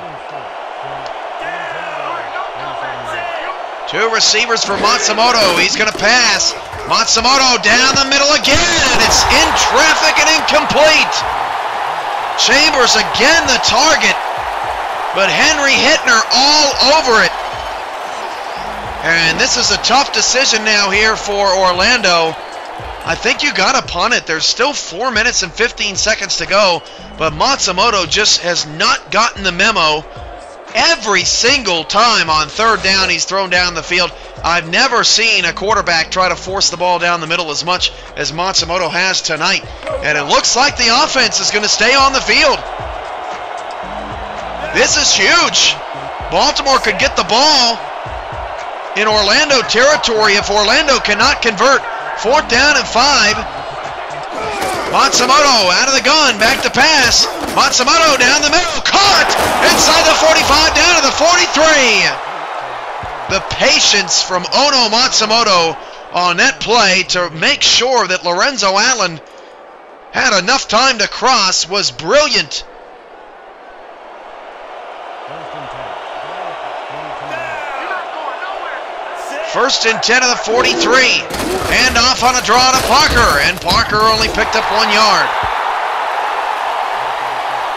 2 receivers for Matsumoto. He's going to pass. Matsumoto down the middle again, and it's in traffic and incomplete. Chambers again the target, but Henry Hittner all over it. And this is a tough decision now here for Orlando. I think you got to punt it. There's still 4 minutes and 15 seconds to go, but Matsumoto just has not gotten the memo. Every single time on 3rd down he's thrown down the field. I've never seen a quarterback try to force the ball down the middle as much as Matsumoto has tonight. And it looks like the offense is going to stay on the field. This is huge. Baltimore could get the ball in Orlando territory if Orlando cannot convert. 4th down and 5. Matsumoto out of the gun, back to pass. Matsumoto down the middle, caught inside the 45, down to the 43. The patience from Ono Matsumoto on that play to make sure that Lorenzo Allen had enough time to cross was brilliant. First and 10 of the 43. Hand off on a draw to Parker, and Parker only picked up 1 yard.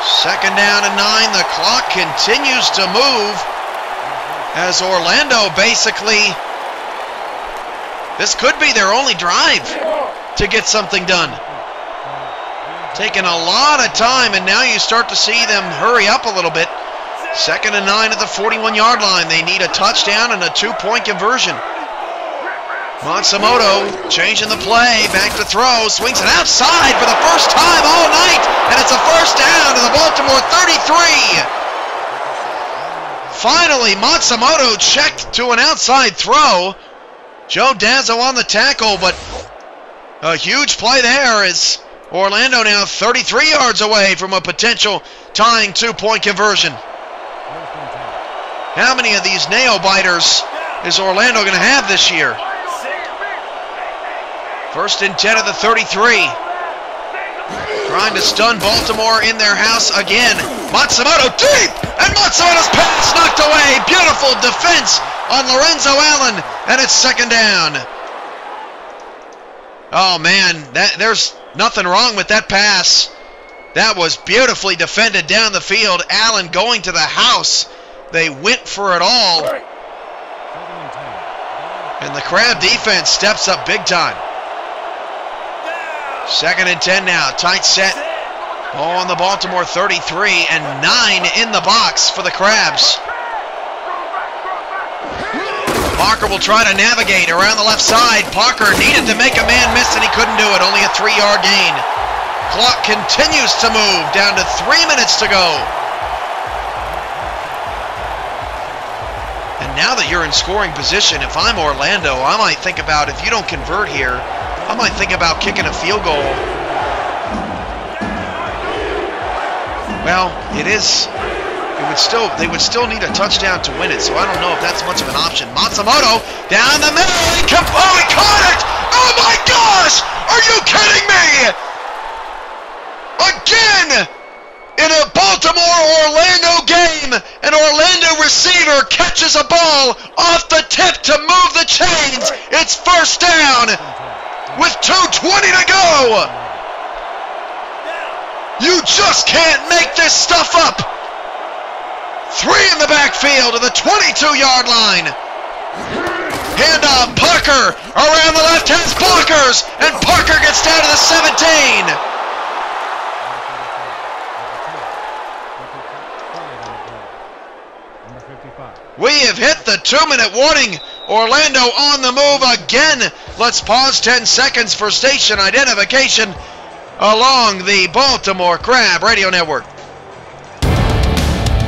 Second down and 9. The clock continues to move as Orlando basically, this could be their only drive to get something done. Taking a lot of time, and now you start to see them hurry up a little bit. Second and 9 at the 41-yard line. They need a touchdown and a 2-point conversion. Matsumoto changing the play, back to throw, swings it outside for the first time all night, and it's a first down to the Baltimore 33. Finally, Matsumoto checked to an outside throw. Joe Dazzo on the tackle, but a huge play there as Orlando now 33 yards away from a potential tying 2-point conversion. How many of these nail biters is Orlando going to have this year? 1st and 10 at the 33. Trying to stun Baltimore in their house again. Matsumoto deep! And Matsumoto's pass knocked away. Beautiful defense on Lorenzo Allen. And it's 2nd down. Oh, man. There's nothing wrong with that pass. That was beautifully defended down the field. Allen going to the house. They went for it all. And the Crab defense steps up big time. 2nd and 10 now. Tight set. Ball on the Baltimore 33 and 9 in the box for the Crabs. Parker will try to navigate around the left side. Parker needed to make a man miss and he couldn't do it. Only a 3-yard gain. Clock continues to move. Down to 3 minutes to go. And now that you're in scoring position, if I'm Orlando, I might think about, if you don't convert here, I might think about kicking a field goal. Well, they would still need a touchdown to win it, so I don't know if that's much of an option. Matsumoto down the middle, he caught it! Oh my gosh! Are you kidding me? Again! In a Baltimore-Orlando game, an Orlando receiver catches a ball off the tip to move the chains. It's 1st down. With 2:20 to go! You just can't make this stuff up! 3 in the backfield to the 22-yard line. Handoff, Parker around the left has blockers, and Parker gets down to the 17. We have hit the 2-minute warning. Orlando on the move again. Let's pause 10 seconds for station identification along the Baltimore Crab Radio Network.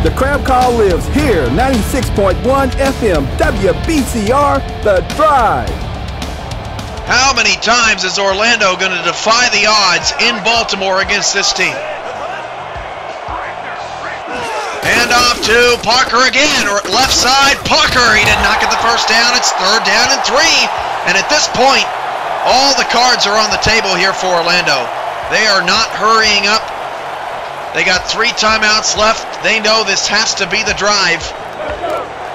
The Crab Call lives here, 96.1 FM, WBCR, The Drive. How many times is Orlando going to defy the odds in Baltimore against this team? Hand off to Parker again, or left side, Parker. He did not get the 1st down. It's 3rd down and 3. And at this point, all the cards are on the table here for Orlando. They are not hurrying up. They got 3 timeouts left. They know this has to be the drive.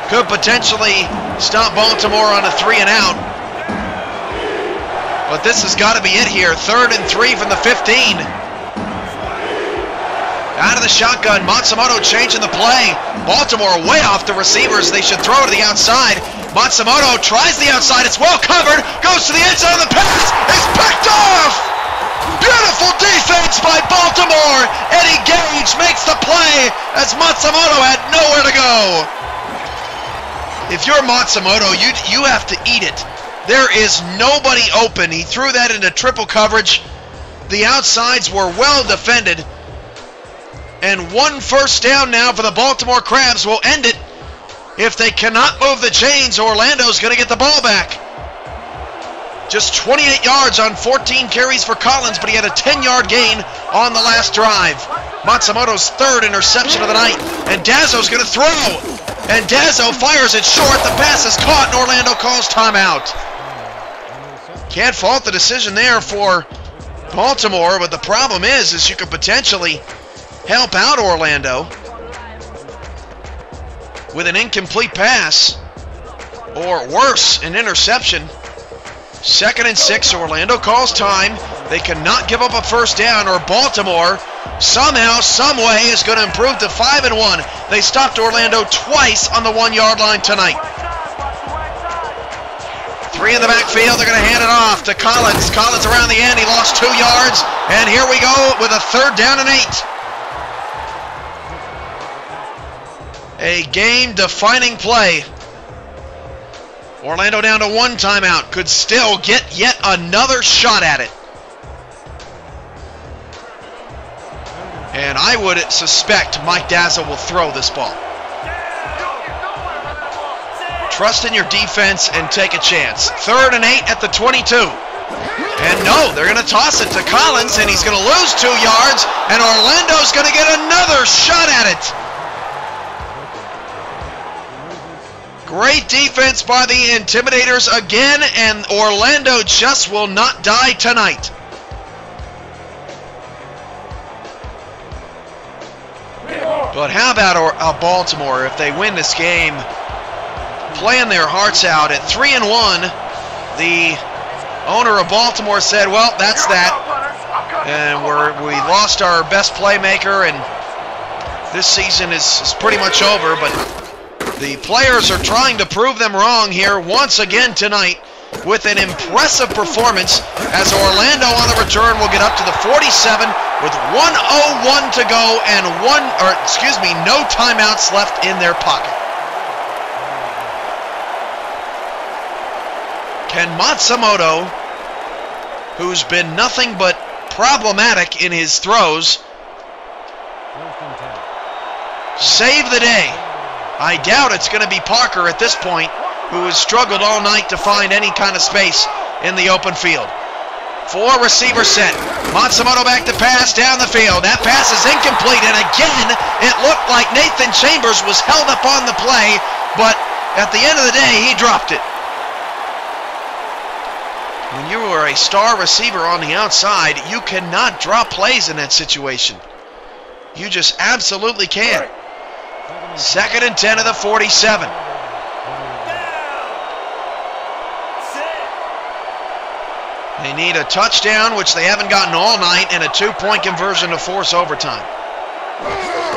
Could potentially stop Baltimore on a 3 and out. But this has got to be it here. 3rd and 3 from the 15. Out of the shotgun, Matsumoto changing the play. Baltimore way off the receivers. They should throw to the outside. Matsumoto tries the outside. It's well covered. Goes to the end zone. The pass is picked off. Beautiful defense by Baltimore. Eddie Gage makes the play as Matsumoto had nowhere to go. If you're Matsumoto, you have to eat it. There is nobody open. He threw that into triple coverage. The outsides were well defended. And 1 1st down now for the Baltimore Crabs will end it. If they cannot move the chains, Orlando's going to get the ball back. Just 28 yards on 14 carries for Collins, but he had a 10-yard gain on the last drive. Matsumoto's 3rd interception of the night. And Dazzo's going to throw. And Dazzo fires it short. The pass is caught, and Orlando calls timeout. Can't fault the decision there for Baltimore, but the problem is you could potentially help out Orlando with an incomplete pass, or worse, an interception. 2nd and 6, Orlando calls time. They cannot give up a 1st down, or Baltimore somehow, someway is going to improve to 5-1. They stopped Orlando twice on the 1-yard line tonight. 3 in the backfield. They're going to hand it off to Collins. Collins around the end. He lost 2 yards, and here we go with a 3rd down and 8. A game-defining play. Orlando down to 1 timeout. Could still get yet another shot at it. And I would suspect Mike Dazza will throw this ball. Trust in your defense and take a chance. 3rd and 8 at the 22. And no, they're going to toss it to Collins, and he's going to lose 2 yards, and Orlando's going to get another shot at it. Great defense by the Intimidators again, and Orlando just will not die tonight. But how about Baltimore if they win this game, playing their hearts out at 3-1? The owner of Baltimore said, well, that's that. And we lost our best playmaker, and this season is pretty much over. But the players are trying to prove them wrong here once again tonight with an impressive performance as Orlando on the return will get up to the 47 with 1:01 to go and no timeouts left in their pocket. Can Matsumoto, who's been nothing but problematic in his throws, save the day? I doubt it's going to be Parker at this point, who has struggled all night to find any kind of space in the open field. 4 receiver set. Matsumoto back to pass down the field. That pass is incomplete, and again, it looked like Nathan Chambers was held up on the play, but at the end of the day, he dropped it. When you are a star receiver on the outside, you cannot drop plays in that situation. You just absolutely can't. 2nd and 10 of the 47. They need a touchdown, which they haven't gotten all night, and a 2-point conversion to force overtime.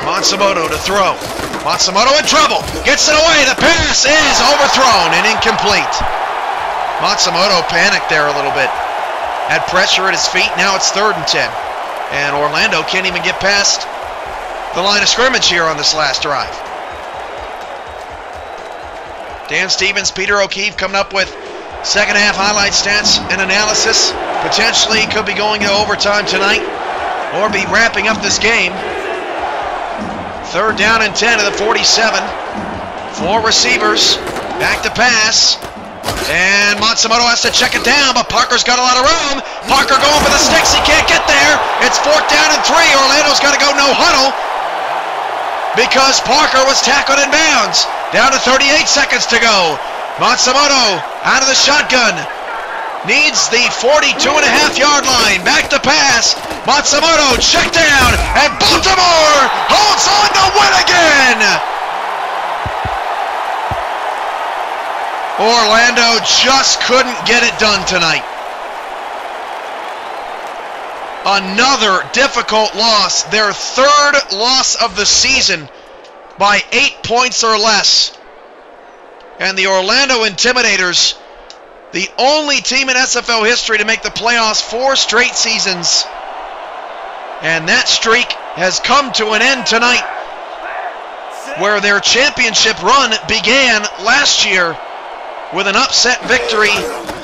Matsumoto to throw. Matsumoto in trouble. Gets it away. The pass is overthrown and incomplete. Matsumoto panicked there a little bit. Had pressure at his feet. Now it's 3rd and 10. And Orlando can't even get past the line of scrimmage here on this last drive. Dan Stevens, Peter O'Keefe coming up with second half highlight stats and analysis. Potentially could be going to overtime tonight or be wrapping up this game. 3rd down and 10 of the 47. 4 receivers. Back to pass. And Matsumoto has to check it down, but Parker's got a lot of room. Parker going for the sticks. He can't get there. It's 4th down and 3. Orlando's got to go no huddle because Parker was tackled in bounds. Down to 38 seconds to go. Matsumoto out of the shotgun. Needs the 42.5-yard line. Back to pass. Matsumoto check down. And Baltimore holds on to win again. Orlando just couldn't get it done tonight. Another difficult loss. Their 3rd loss of the season by 8 points or less. And the Orlando Intimidators, the only team in SFL history to make the playoffs 4 straight seasons. And that streak has come to an end tonight, where their championship run began last year with an upset victory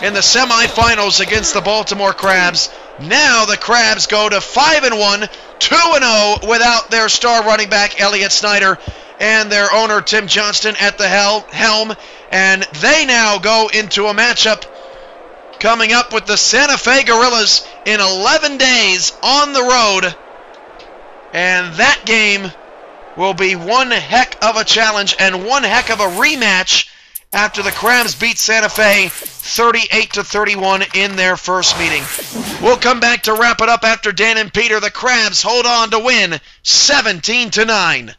in the semifinals against the Baltimore Crabs. Now the Crabs go to 5-1, 2-0 without their star running back Elliott Snyder and their owner Tim Johnston at the helm, and they now go into a matchup coming up with the Santa Fe Gorillas in 11 days on the road, and that game will be one heck of a challenge and one heck of a rematch after the Crabs beat Santa Fe 38-31 in their first meeting. We'll come back to wrap it up after Dan and Peter. The Crabs hold on to win 17-9.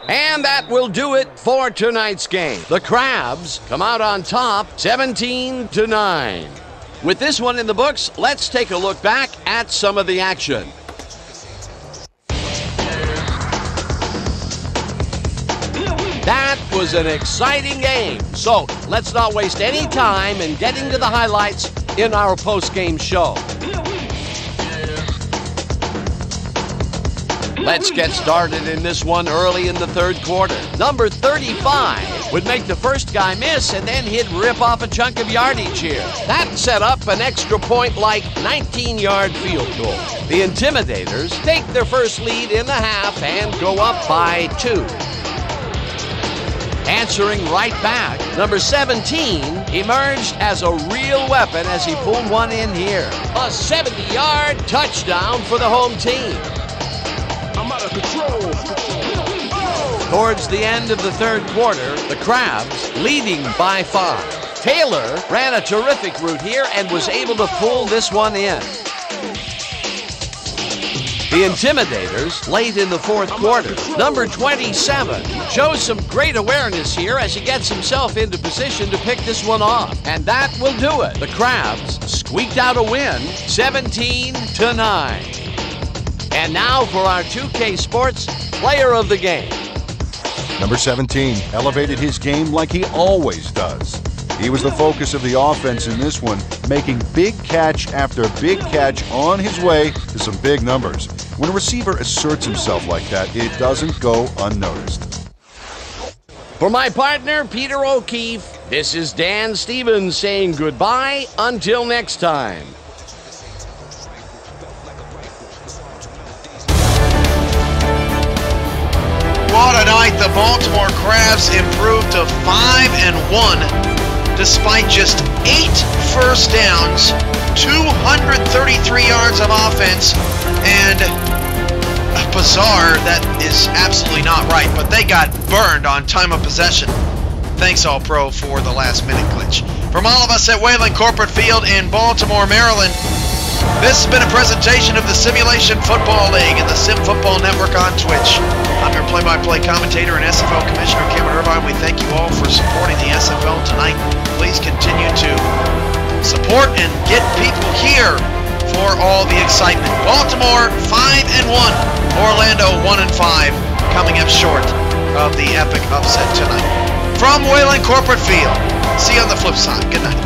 And that will do it for tonight's game. The Crabs come out on top 17-9. With this one in the books, let's take a look back at some of the action. That was an exciting game. So let's not waste any time in getting to the highlights in our post-game show. Let's get started in this one early in the 3rd quarter. Number 35 would make the first guy miss, and then he'd rip off a chunk of yardage here. That set up an extra point-like 19-yard field goal. The Intimidators take their first lead in the half and go up by 2. Answering right back, number 17 emerged as a real weapon as he pulled one in here. A 70-yard touchdown for the home team. I'm out of control. Towards the end of the third quarter, the Crabs leading by 5. Taylor ran a terrific route here and was able to pull this one in. The Intimidators, late in the fourth quarter, number 27, shows some great awareness here as he gets himself into position to pick this one off. And that will do it. The Crabs squeaked out a win, 17-9. And now for our 2K Sports Player of the Game. Number 17 elevated his game like he always does. He was the focus of the offense in this one, making big catch after big catch on his way to some big numbers. When a receiver asserts himself like that, it doesn't go unnoticed. For my partner, Peter O'Keefe, this is Dan Stevens saying goodbye until next time. What a night. The Baltimore Crabs improved to 5-1 despite just 8 first downs, 233 yards of offense, and bizarre, that is absolutely not right, but they got burned on time of possession. Thanks, All Pro, for the last minute glitch. From all of us at Wayland Corporate Field in Baltimore, Maryland, this has been a presentation of the Simulation Football League and the Sim Football Network on Twitch. I'm your play-by-play commentator and SFL Commissioner Cameron Irvine. We thank you all for supporting the SFL tonight. Please continue to support and get people here for all the excitement. Baltimore 5-1, Orlando 1-5, coming up short of the epic upset tonight. From Wayland Corporate Field, see you on the flip side. Good night.